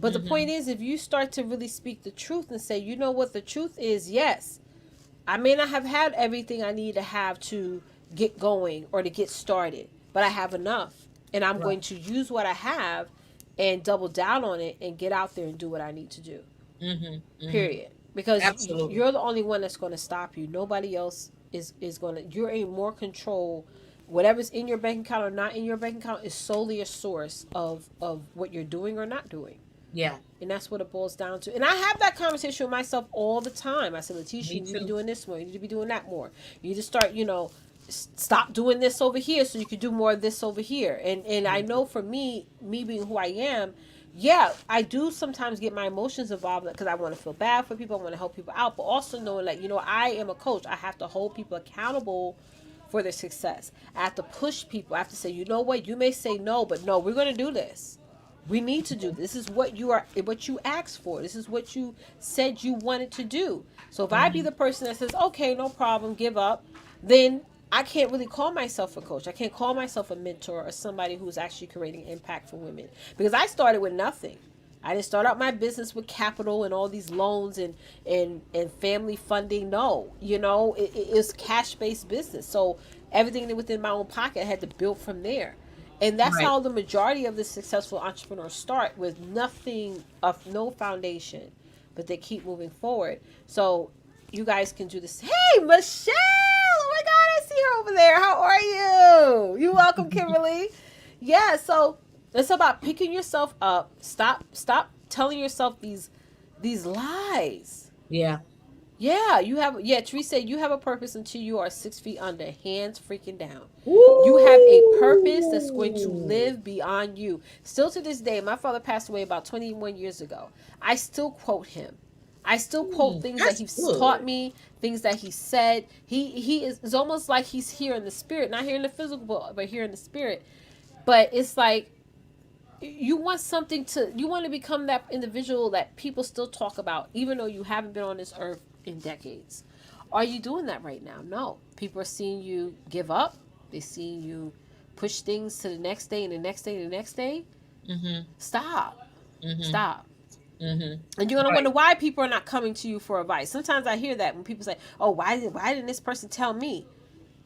But the point Hmm. is, if you start to really speak the truth and say, you know what, the truth is, yes, I may not have had everything I need to have to get going or to get started, but I have enough. And I'm Right. going to use what I have and double down on it and get out there and do what I need to do. Hmm. Hmm. Period. Because Absolutely. you're the only one that's going to stop you. Nobody else is going to. You're in more control. Whatever's in your bank account or not in your bank account is solely a source of what you're doing or not doing. Yeah. And that's what it boils down to. And I have that conversation with myself all the time. I said, Letitia, Me you need to be too. doing this more. You need to be doing that more. You need to start, stop doing this over here so you can do more of this over here. And I know for me being who I am, yeah, I do sometimes get my emotions involved because I want to feel bad for people. I want to help people out. But also knowing that, I am a coach. I have to hold people accountable for their success. I have to push people. I have to say, you know what? You may say no, but no, we're going to do this. We need to do this. This is what you asked for. This is what you said you wanted to do. So if I be Hmm. the person that says, okay, no problem, give up, then I can't really call myself a coach. I can't call myself a mentor or somebody who's actually creating impact for women, because I started with nothing. I didn't start out my business with capital and all these loans and family funding. No, it's cash based business. So everything within my own pocket I had to build from there. And that's Right. how the majority of the successful entrepreneurs start, with nothing, of no foundation, but they keep moving forward. So you guys can do this. Hey, Michelle! Oh my God, I see her over there. How are you? You welcome, Kimberly. Yeah. So it's about picking yourself up. Stop telling yourself these lies. Yeah. Yeah, Teresa said you have a purpose until you are 6 feet under, hands freaking down. You have a purpose that's going to Ooh. live beyond you. Still to this day, my father passed away about 21 years ago. I still quote him. I still quote things that That's he's taught good. me, things that he said. He is it's almost like he's here in the spirit, not here in the physical, but here in the spirit. But it's like you want something to, you want to become that individual that people still talk about, even though you haven't been on this earth in decades. Are you doing that right now? No. People are seeing you give up. They're seeing you push things to the next day and the next day and the next day. Mm-hmm. Stop. Mm-hmm. Stop. Mm-hmm. And you're gonna Right. wonder why people are not coming to you for advice. Sometimes I hear that when people say, "Oh, why didn't this person tell me?"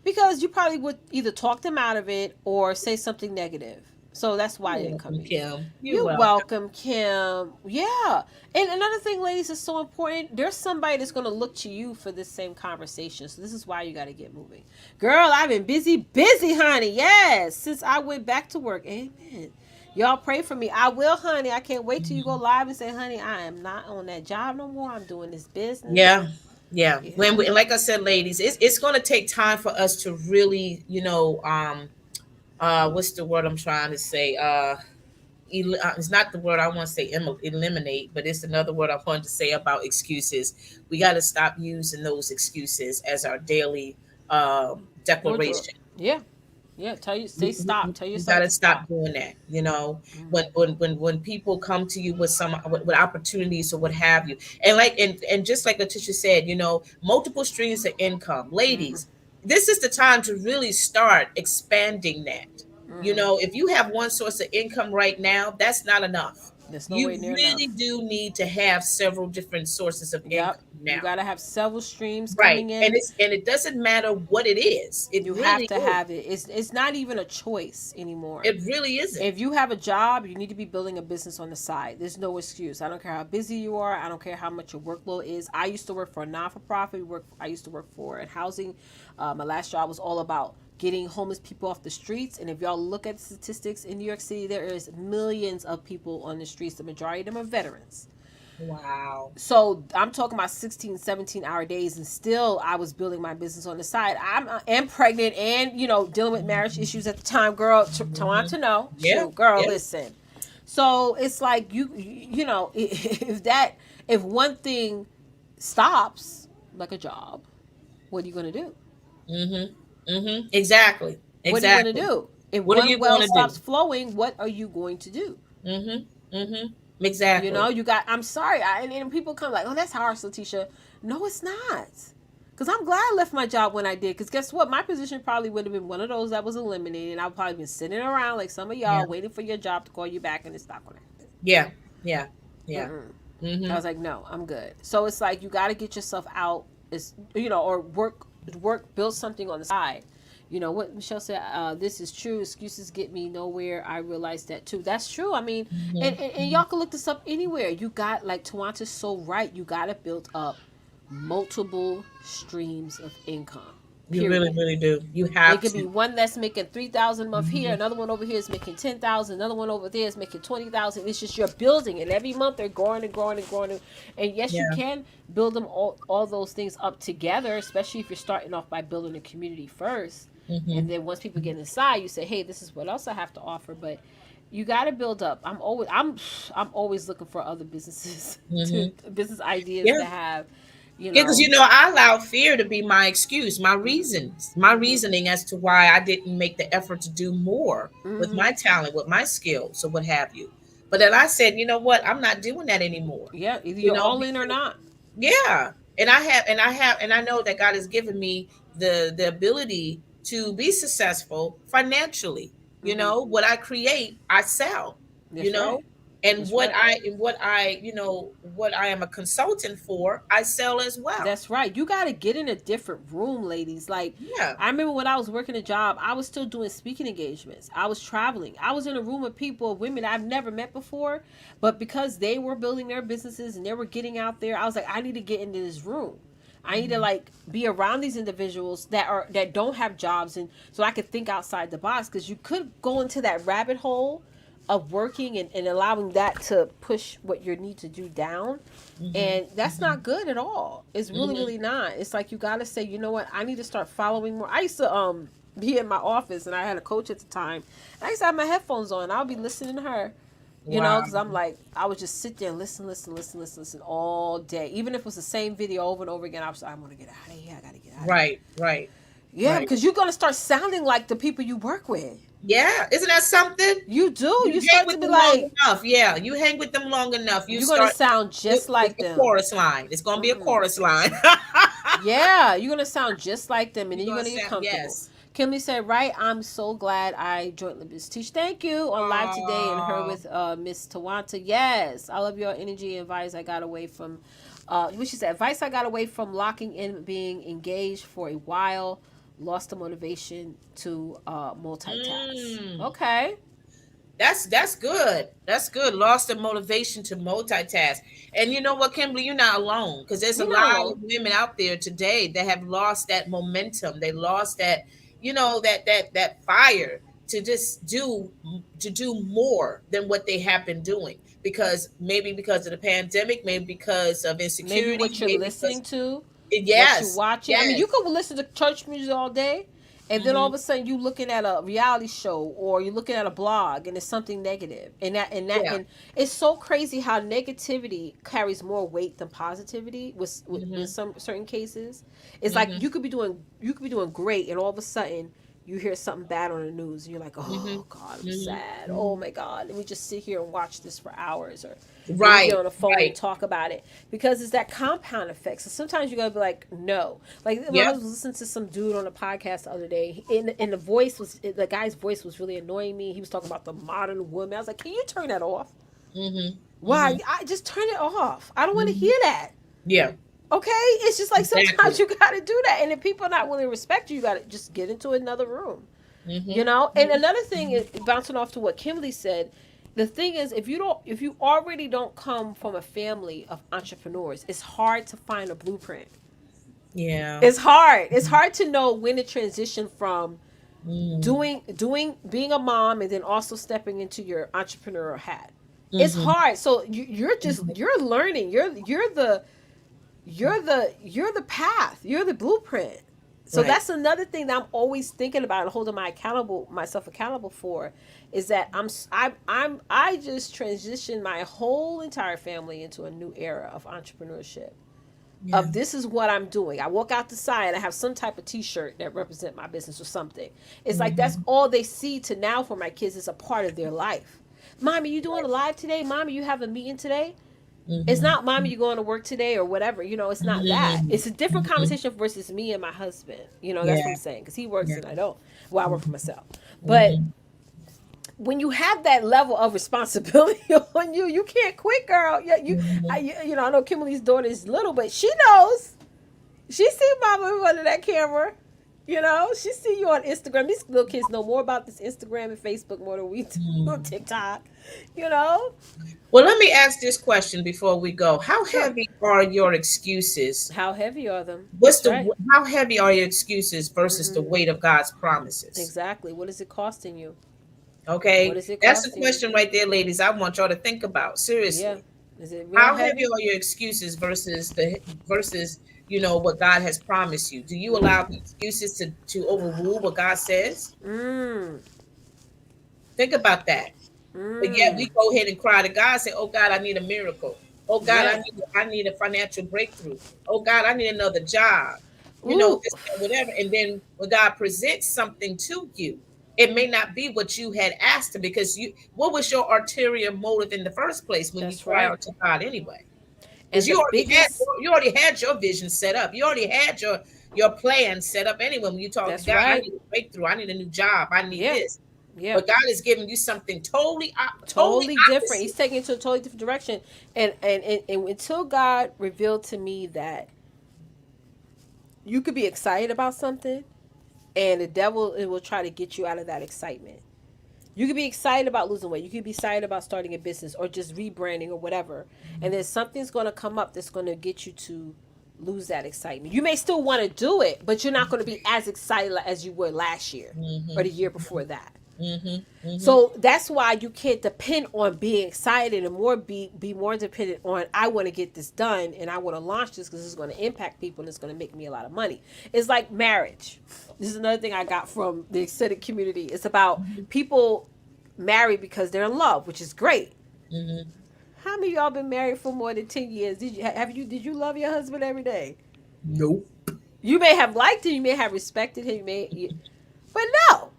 Because you probably would either talk them out of it or say something negative. So that's why I You're didn't come welcome, to you. Kim. You're You're welcome. welcome, Kim. Yeah. And another thing, ladies, is so important. There's somebody that's going to look to you for this same conversation. So this is why you got to get moving. Girl, I've been busy, honey. Yes. Since I went back to work. Amen. Y'all pray for me. I will, honey. I can't wait till you go live and say, honey, I am not on that job no more. I'm doing this business. Yeah. Yeah. Yeah. And like I said, ladies, it's going to take time for us to really, what's the word I'm trying to say? It's not the word I want to say eliminate, but it's another word I wanted to say about excuses. We got to stop using those excuses as our daily Wardrobe. declaration. Yeah. Yeah. Say stop. Tell You yourself got to to stop stop. doing that. You know, Mhm. when people come to you with with opportunities or what have you, and and just like Letitia said, multiple streams of income, Mhm. ladies, this is the time to really start expanding that. Mhm. If you have one source of income right now, that's not enough. There's no You way near really enough. do need to have several different sources of Yep. income You now. got to have several streams Right. coming And in. it doesn't matter what it is. It You have really to is. have it. It's not even a choice anymore. It really isn't. If you have a job, you need to be building a business on the side. There's no excuse. I don't care how busy you are. I don't care how much your workload is. I used to work for a non-for-profit. I used to work for in housing. My last job was all about getting homeless people off the streets. And if y'all look at the statistics in New York City, there is millions of people on the streets. The majority of them are veterans. Wow. So I'm talking about 16, 17-hour days, and still I was building my business on the side. I'm pregnant and, dealing with marriage issues at the time, girl. Want Mhm. to know? Yeah. Shoot, girl, Yeah. listen. So it's like if one thing stops, like a job, what are you gonna do? Mhm. Mhm. Exactly. What are you gonna Exactly. do? If What are one you well going to stops do? flowing, what are you going to do? Mhm. Mhm. You know, Exactly. you got. I'm sorry, and people come like, "Oh, that's harsh, Letitia." No, it's not. Because I'm glad I left my job when I did. Because guess what? My position probably would have been one of those that was eliminated. I've probably been sitting around like some of Yeah. y'all waiting for your job to call you back, and it's not going to happen. Yeah. Yeah. Yeah. Mm-mm. I was Mhm. like, no, I'm good. So it's like you got to get yourself out, or build something on the side. You know what Michelle said. This is true. Excuses get me nowhere. I realized that too. That's true. I mean, and, Mhm. and, and y'all Mhm. can look this up anywhere. You got like Tawanta's so right. You got to build up multiple streams of income. You really, Period. really do. You It have could be to. one that's making 3,000 a month here, Mhm. another one over here is making 10,000, another one over there is making 20,000. It's just you're building, and every month they're growing and growing and growing. And yes, you Yeah. can build them all those things up together, especially if you're starting off by building a community first. And Mhm. then once people get inside, you say, "Hey, this is what else I have to offer." But you got to build up. I'm always looking for other businesses to Mhm. business ideas Yeah. to have. You Yeah, because know. I allowed fear to be my excuse, my Mhm. reasons, my Mhm. reasoning as to why I didn't make the effort to do more with Mhm. my talent, with my skills, or what have you. But then I said, you know what? I'm not doing that anymore. Yeah, either You you're know, all in or because not. yeah, and I know that God has given me the ability to be successful financially. Mhm. What I create, I sell. You That's know, right. and That's right. what I am a consultant for, I sell as well. That's right. You got to get in a different room, ladies. Like, Yeah. I remember when I was working a job, I was still doing speaking engagements. I was traveling. I was in a room with people, women I've never met before. But because they were building their businesses and they were getting out there, I was like, I need to get into this room. I need to Mhm. like be around these individuals that don't have jobs, and so I could think outside the box, because you could go into that rabbit hole of working and allowing that to push what you need to do down, Mhm. and that's Mhm. not good at all. It's really, Mhm. really not. It's like you gotta say, you know what, I need to start following more. I used to be in my office, and I had a coach at the time. I used to have my headphones on. I'll be listening to her, Wow. because I'm like, I would just sit there and listen all day. Even if it was the same video over and over again, I'm gonna get out of here. I gotta get out of here. Right. Right. Yeah, Right. because you're gonna start sounding like the people you work with. Yeah, isn't that something? You do. You You hang start to with be them long like, enough. Yeah, you hang with them long enough. You you're gonna start. sound just It's like a them. chorus line. It's gonna be a Hmm. chorus line. Yeah, you're gonna sound just like them, and You're then you're gonna gonna get sound comfortable. yes. Kimberly said, "Right, I'm so glad I joined Libby's Teach. Thank you on live today, and her Oh. with Miss Tawanta. Yes, I love your energy and advice. I got away from, what she said, advice I got away from locking in, being engaged for a while, lost the motivation to multitask. Mm. Okay, That's good. That's good. Lost the motivation to multitask. And you know what, Kimberly, you're not alone because there's a you're not lot of alone. women out there today that have lost that momentum. They lost that, that fire to just do more than what they have been doing because maybe because of the pandemic, maybe because of Maybe insecurity, what you're maybe listening because to, what you're yes, watching. I mean, you yes. could listen to church music all day, and then all Hmm. of a sudden you looking at a reality show or you're looking at a blog, and it's something negative, Yeah. and it's so crazy how negativity carries more weight than positivity. With Hmm. some certain cases, it's like Hmm. you could be doing great, and all of a sudden you hear something bad on the news, and you're like, Hmm. oh God, I'm Hmm. sad. Oh Hmm. my God, let me just sit here and watch this for hours, or let me get Right, on the phone and right. talk about it, because it's that compound effect. So sometimes you gotta be like, no. Like my Yep. husband was listening to some dude on a podcast the other day, and the guy's voice was really annoying me. He was talking about the modern woman. I was like, can you turn that off? Hmm. Why? Hmm. I just turn it off. I don't want to Hmm. hear that. Yeah. Okay, it's just like sometimes Exactly. you gotta do that, and if people are not willing to respect you, you gotta just get into another room. You Mhm. know. And Mhm. another thing Mhm. is bouncing off to what Kimberly said. The thing is, if you already don't come from a family of entrepreneurs, it's hard to find a blueprint. Yeah. It's hard. It's hard to know when to transition from Mm. being a mom and then also stepping into your entrepreneurial hat. It's Mhm. hard. So Mhm. you're learning. You're the path. You're the blueprint. So Right. that's another thing that I'm always thinking about and holding myself accountable for, is that I just transitioned my whole entire family into a new era of entrepreneurship. Yeah. Of this is what I'm doing. I walk out the side, I have some type of T-shirt that represent my business or something. It's like that's Mhm. all they see to now for my kids is a part of their life. Mommy, you doing Right. a live today? Mommy, you have a meeting today? It's Mhm. not mommy, you going to work today or whatever. It's not that. Mhm. It's a different Mhm. conversation versus me and my husband. That's what I'm Yeah. saying, because he works Yeah. and I don't. Well, I work for Mhm. myself. But Mhm. when you have that level of responsibility on you, you can't quit, girl. Yeah, Mhm. I know Kimberly's daughter is little, but she knows. She see mama in front of that camera. She see you on Instagram. These little kids know more about this Instagram and Facebook more than we do on Mm. TikTok. You know? Well, let me ask this question before we go. How Sure. heavy are your excuses? How heavy are them? What's That's the right. how heavy are your excuses versus the Mm-hmm. weight of God's promises? Exactly. What is it costing you? What Okay? is it That's the costing you? question right there, ladies. I want y'all to think about. Yeah. Seriously. Is it real How heavy heavy? are your excuses versus what God has promised you? Do you allow the excuses to overrule what God says? Mm. Think about that. But yet we Mm. go ahead and cry to God, say, "Oh God, I need a miracle. Oh God, Yeah. I need a financial breakthrough. Oh God, I need another job. Ooh. This, that, whatever." And then when God presents something to you, it may not be what you had asked him because what was your ulterior motive in the first place when you That's cry right. out to God anyway? Because And the biggest you already had your vision set up. You already had your plan set up anyway. When you talk to That's God, I right. need a breakthrough. I need a new job. I need Yeah. this. Yeah. But God is giving you something totally Totally different. He's opposite. taking it to a totally different direction. And until God revealed to me that you could be excited about something, and the devil, it will try to get you out of that excitement. You could be excited about losing weight. You could be excited about starting a business or just rebranding or whatever. And then something's going to come up that's going to get you to lose that excitement. You may still want to do it, but you're not going to be as excited as you were last year or Mm-hmm. the year before that. Mm-hmm. Mm-hmm. So that's why you can't depend on being excited, and be more dependent on, I want to get this done and I want to launch this because it's going to impact people and it's going to make me a lot of money. It's like marriage. This is another thing I got from the extended community. It's about people married because they're in love, which is great. Mm-hmm. How many of y'all been married for more than 10 years? Did you love your husband every day? Nope. You may have liked him, you may have respected him, but no.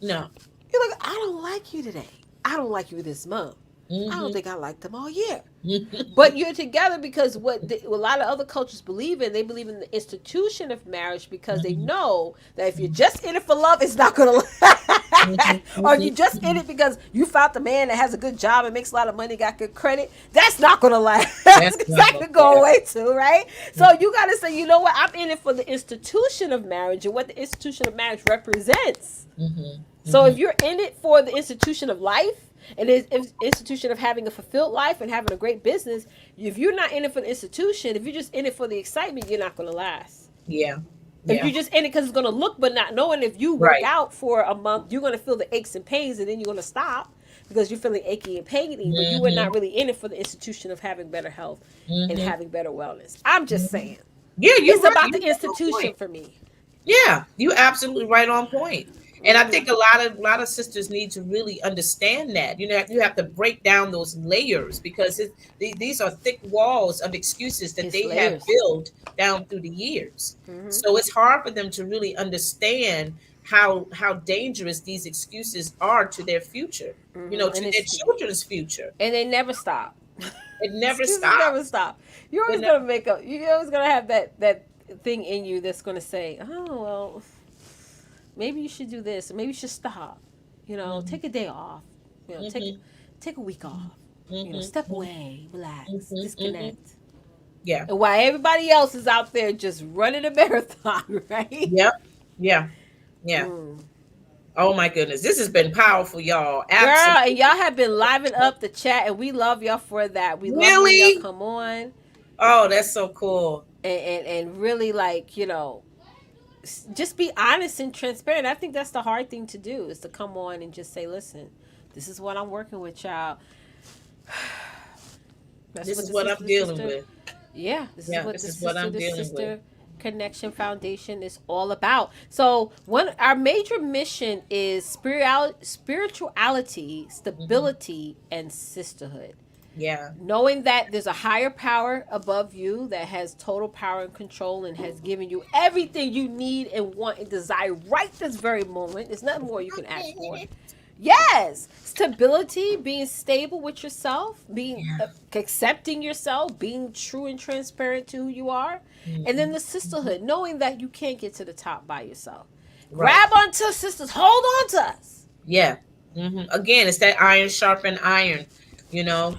No. You're like, I don't like you today. I don't like you this month. I don't Mhm. think I liked them all year. Mhm. But you're together because a lot of other cultures believe in, they believe in the institution of marriage because they Mhm. know that if you're just in it for love, it's not going to last. Mhm. Or if you're just in Mhm. it because you found the man that has a good job and makes a lot of money, got good credit, that's not going to last. That's Because not that gonna could go yeah. away too, right? So you got to say, you know what? I'm in it for the institution of marriage and what the institution of marriage represents. Mhm. So if Mhm. you're in it for the institution of life and the institution of having a fulfilled life and having a great business, if you're not in it for the institution, if you're just in it for the excitement, you're not going to last. Yeah. If Yeah. you're just in it because it's going to look, but not knowing if you work Right. out for a month, you're going to feel the aches and pains, and then you're going to stop because you're feeling achy and painy. But you were Mhm. not really in it for the institution of having better health and Mhm. having better wellness. I'm just Mhm. saying, Yeah, you're it's right. about You're the right on institution point. for me. Yeah, you absolutely right on point. And I Mm-hmm. think a lot of sisters need to really understand that. You have to break down those layers because these are thick walls of excuses that It's they have layers. built down through the years. Mm-hmm. So it's hard for them to really understand how dangerous these excuses are to their future. Mm-hmm. To their children's future. And they never stop. It never Excuses never stops. stop. You're It always never. gonna make up. You're always gonna have that thing in you that's gonna say, "Oh well, maybe you should do this. Maybe you should stop. Mhm. Take a day off. Mhm. Take a week off. Mhm. Step away, relax, Mhm. Mhm. disconnect." Yeah. And while everybody else is out there just running a marathon, right? Yep. Yeah. Yeah. Mm. Oh my goodness, this has been powerful, y'all. Girl, Absolutely. and y'all have been living up the chat, and we love y'all for that. We love when y'all Really? come on Oh, that's so cool. and really like just be honest and transparent. I think that's the hard thing to do is to come on and just say, listen, this is what I'm working with, child. That's This what is the what sister I'm to dealing sister, with. yeah, this is Yeah, what this the is what sister I'm to dealing with. sister connection foundation is all about. So one our major mission is spirituality, Hmm. stability, and sisterhood. Yeah. Knowing that there's a higher power above you that has total power and control and has given you everything you need and want and desire right this very moment. There's nothing more you can ask for. Yes, stability, being stable with yourself, being Yeah. accepting yourself, being true and transparent to who you are, and then Hmm. the Hmm. sisterhood, knowing that you can't get to the top by yourself. Right. Grab onto us, sisters, hold on to us. Yeah. Again, it's that iron sharpen iron.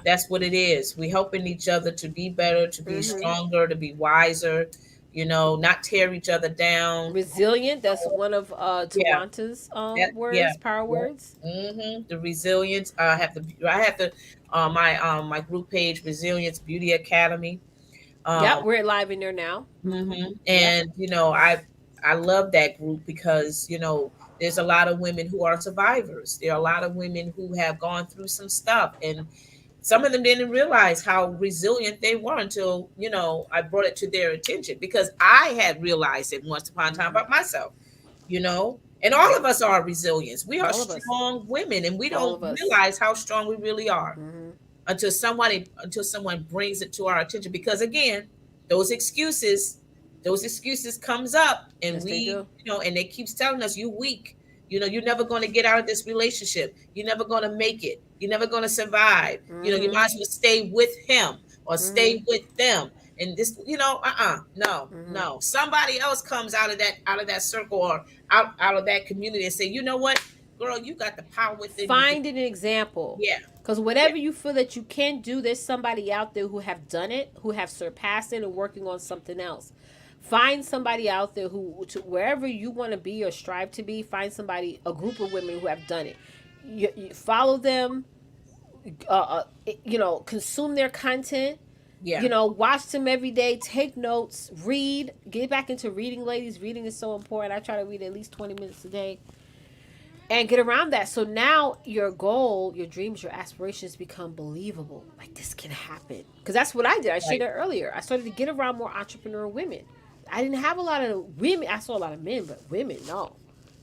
That's what it is. We helping each other to be better, to be Mm-hmm. stronger, to be wiser. Not tear each other down. Resilient, that's one of Yeah. Tawanta's Yeah. words, power Yeah. words. The resilience. My group page, Resilience Beauty Academy. Yep, Um, we're live in there now. Mm-hmm. Yep. and I love that group because there's a lot of women who are survivors. There are a lot of women who have gone through some stuff, and some of them didn't realize how resilient they were until I brought it to their attention because I had realized it once upon a time Mm-hmm. about myself. And all of Yep. us are resilient. We are All of us. strong women, and we All don't of us. realize how strong we really are Mm-hmm. until someone brings it to our attention. Because again, those excuses, those excuses comes up, and Yes, they do. and they keeps telling us you weak. You're never going to get out of this relationship. You're never going to make it. You're never going to survive. You Mm-hmm. might as well stay with him or Mm-hmm. stay with them. And this, no, Mm-hmm. no. Somebody else comes out of that circle or out of that community and say, you know what, girl, you got the power within you to, Find an example. yeah, Because yeah, whatever you feel that you can't do, there's somebody out there who have done it, who have surpassed it and working on something else. Find somebody out there wherever you want to be or strive to be, find somebody, a group of women who have done it. You follow them, consume their content, yeah. watch them every day, take notes, read, get back into reading, ladies. Reading is so important. I try to read at least 20 minutes a day and get around that. So now your goal, your dreams, your aspirations become believable. Like this can happen. Because that's what I did. I shared Right. that earlier. I started to get around more entrepreneur women. I didn't have a lot of women. I saw a lot of men, but women, no.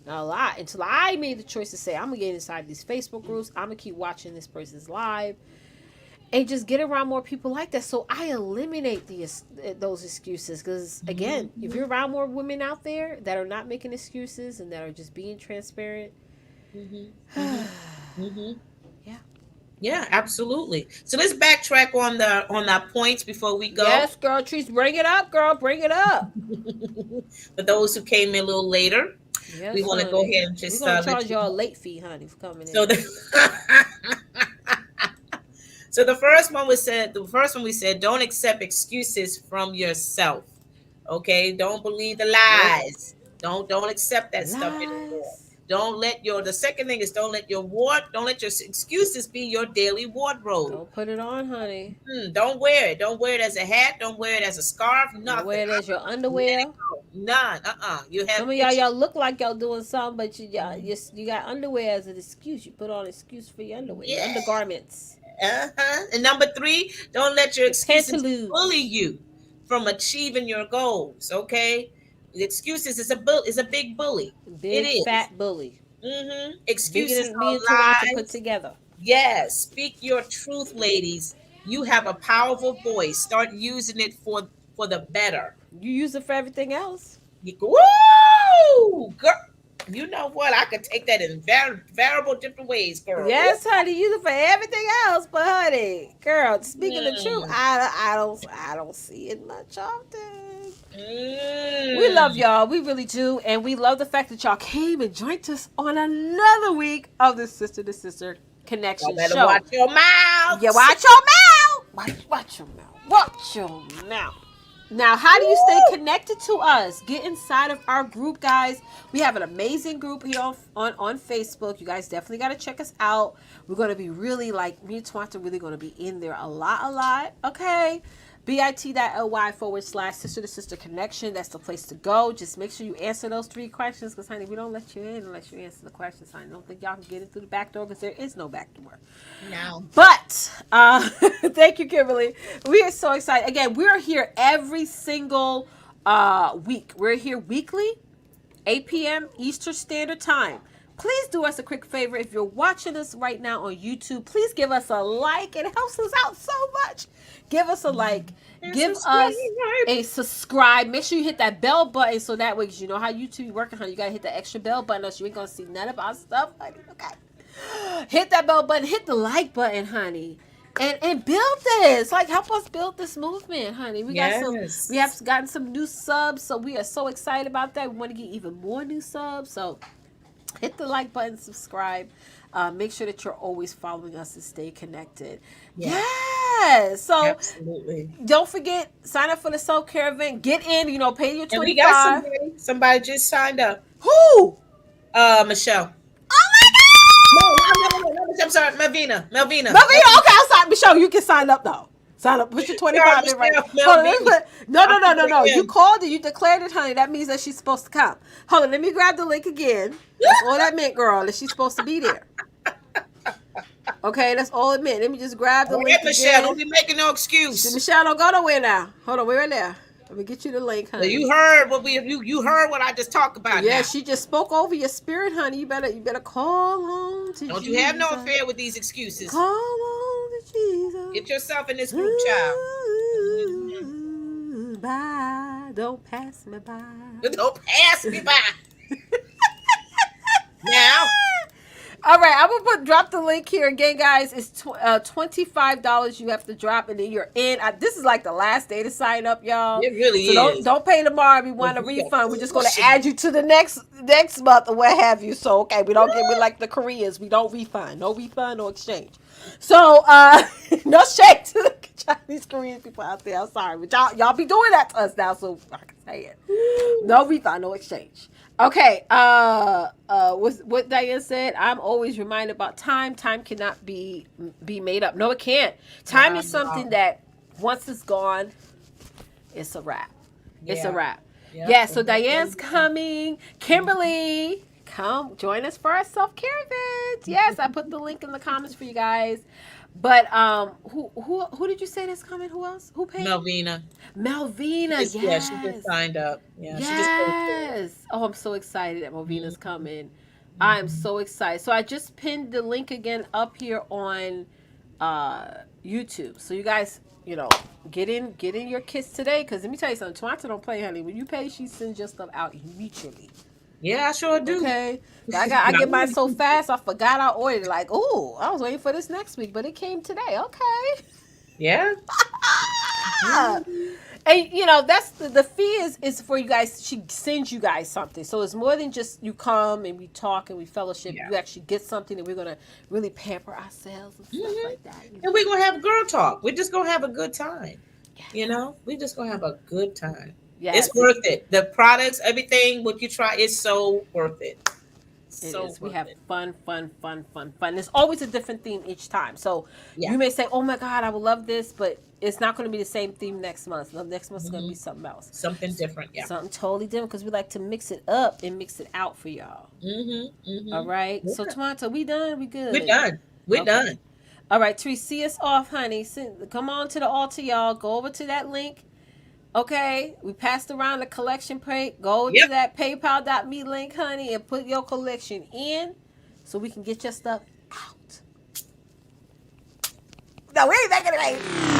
Not a lot. Until I made the choice to say, I'm going to get inside these Facebook groups. I'm going to keep watching this person's live. And just get around more people like that. So I eliminate those excuses. Because, again, if Mhm. you're around more women out there that are not making excuses and that are just being transparent, Hmm. Yeah. Yeah, absolutely. So let's backtrack on our points before we go. Yes, girl, Trees, bring it up, girl, bring it up. For those who came in a little later, we Yes, want to go honey. ahead and We're just gonna let charge you y'all a know. late fee, honey, for coming So in. the so the first one was said. The first one we said, don't accept excuses from yourself. Okay, don't believe the Nope. lies. Don't accept that stuff anymore. Lies. Don't let your the second thing is don't let your excuses be your daily wardrobe. Don't put it on, honey. Don't wear it. Don't wear it as a hat. Don't wear it as a scarf. Don't Nothing. wear it as your Let it underwear. go. None. You have Some of y'all, issues. y'all look like y'all doing something, but you got underwear as an excuse. You put on an excuse for your underwear, your Yeah. undergarments, And number three, don't let your your excuses bully pantaloons. you from achieving your goals. Okay. The excuses is a big bully. It Big is. fat bully. Bigger Excuses than me and are Tawanta put lies. together. Yes. Speak your truth, ladies. You have a powerful voice. Start using it for the better. You use it for everything else. You go, woo, girl. You know what? I could take that in variable different ways, girl. Yes, honey, use it for everything else, but honey, girl, speaking the truth, Mm, I don't see it much often. We love mm. y'all, we really do, and we love the fact that y'all came and joined us on another week of the Sister to Sister Y'all Connection better show. watch your Yeah, mouths. watch your mouth. Watch your mouth. Watch your mouth. Now, how do you stay Woo! connected to us? Get inside of our group, guys. We have an amazing group here on Facebook. You guys definitely got to check us out. We're going to be really like, me and Twanta really going to be in there a lot. Okay. bit.ly/sister to sister connection. That's the place to go. Just make sure you answer those 3 questions because, honey, we don't let you in unless you answer the questions, honey. I don't think y'all can get in through the back door because there is no back door. No. But thank you, Kimberly. We are so excited. Again, we're here every single week. We're here weekly, 8 p.m. Eastern Standard Time. Please do us a quick favor. If you're watching us right now on YouTube, please give us a like. It helps us out so much. Give us a like. This Give is us right. a subscribe. Make sure you hit that bell button so that way, because you know how YouTube working, honey. You got to hit the extra bell button or you ain't going to see none of our stuff, honey. Okay. Hit that bell button. Hit the like button, honey. And build this. Like, help us build this movement, honey. We have Yes. gotten some new subs, so we are so excited about that. We want to get even more new subs. So hit the like button, subscribe. Make sure that you're always following us and stay connected. Yeah. Yes. So Absolutely. don't forget, sign up for the self-care event. Get in, pay your And we got 25. somebody. Somebody just signed up. Who? Michelle. Oh my No, Michelle. I'm sorry, Melvina. God! Melvina, okay, I'm sorry. Michelle, you can sign up though. Sign up. Put your Sorry, 25 in right. Michelle. Hold on. Melvina. No, I'm no. You again. called it. You declared it, honey. That means that she's supposed to come. Hold on. Let me grab the link again. That's all that meant, girl. That she's supposed to be there. Okay, that's all it meant. Let me just grab the All link right, Michelle. again. Don't be making no excuse. Michelle, don't go nowhere now. Hold on. Wait right there. Let me get you the link, So honey. you heard what you heard what I just talked about Yeah, now. she just spoke over your spirit, honey. You better call on to Don't Jesus. you have no affair with these excuses. Call on to Jesus. Get yourself in this group, child. Ooh, bye. Don't pass me by. Don't pass me by. Now, All right, I'm gonna drop the link here again, guys. It's $25 you have to drop, and then you're in. This is like the last day to sign up, y'all. it really So is. don't pay tomorrow if you want a We are refund. We're just gonna pushing. add you to the next month or what have you. So okay, we don't get with like the Koreans. We don't refund. No refund, no exchange. So no shade to the Chinese Korean people out there. I'm sorry, but y'all be doing that to us now, so I can say it. No refund, no exchange. Okay, what Diane said, I'm always reminded about time. Time cannot be made up. No, it can't. Time is something that once it's gone, it's a wrap. It's a wrap. Yeah, so Diane's coming. Kimberly, come join us for our self-care event. Yes, I put the link in the comments for you guys. But who did you say that's coming? Who else? Who paid? Melvina. Melvina, yes. Yeah, she just signed up. Yeah, she just Yes. Oh, I'm so excited that Melvina's coming. I am so excited. So I just pinned the link again up here on YouTube. So you guys, get in your kits today. Because let me tell you something. Twanta don't play, honey. When you pay, she sends your stuff out immediately. Yeah, I sure do. Okay. I get mine so fast I forgot I ordered it. Like, oh, I was waiting for this next week, but it came today. Okay. Yeah. Mhm. And you know, that's the fee is for you guys. She sends you guys something. So it's more than just you come and we talk and we fellowship. Yeah. You actually get something and we're gonna really pamper ourselves and stuff Mhm. like that. You know? And we're gonna have girl talk. We're just gonna have a good time. Yes. You know, we just gonna have a good time. Yes. It's worth it. The products, everything, what you try is so worth it. It So is. We worth have it. fun. There's always a different theme each time. So Yeah. you may say, "Oh my God, I would love this," but it's not going to be the same theme next month. The next month's going to be Mhm. something else, Something different. Yeah. something totally different because we like to mix it up and mix it out for y'all. All Mm-hmm. right. Yeah. So Toronto, we done. We good. We're done. We're Okay. done. All right, Therese, see us off, honey. Come on to the altar, y'all. Go over to that link. Okay, we passed around the collection plate. Go to Yep. that PayPal.me link, honey, and put your collection in so we can get your stuff out. No, we ain't making it right.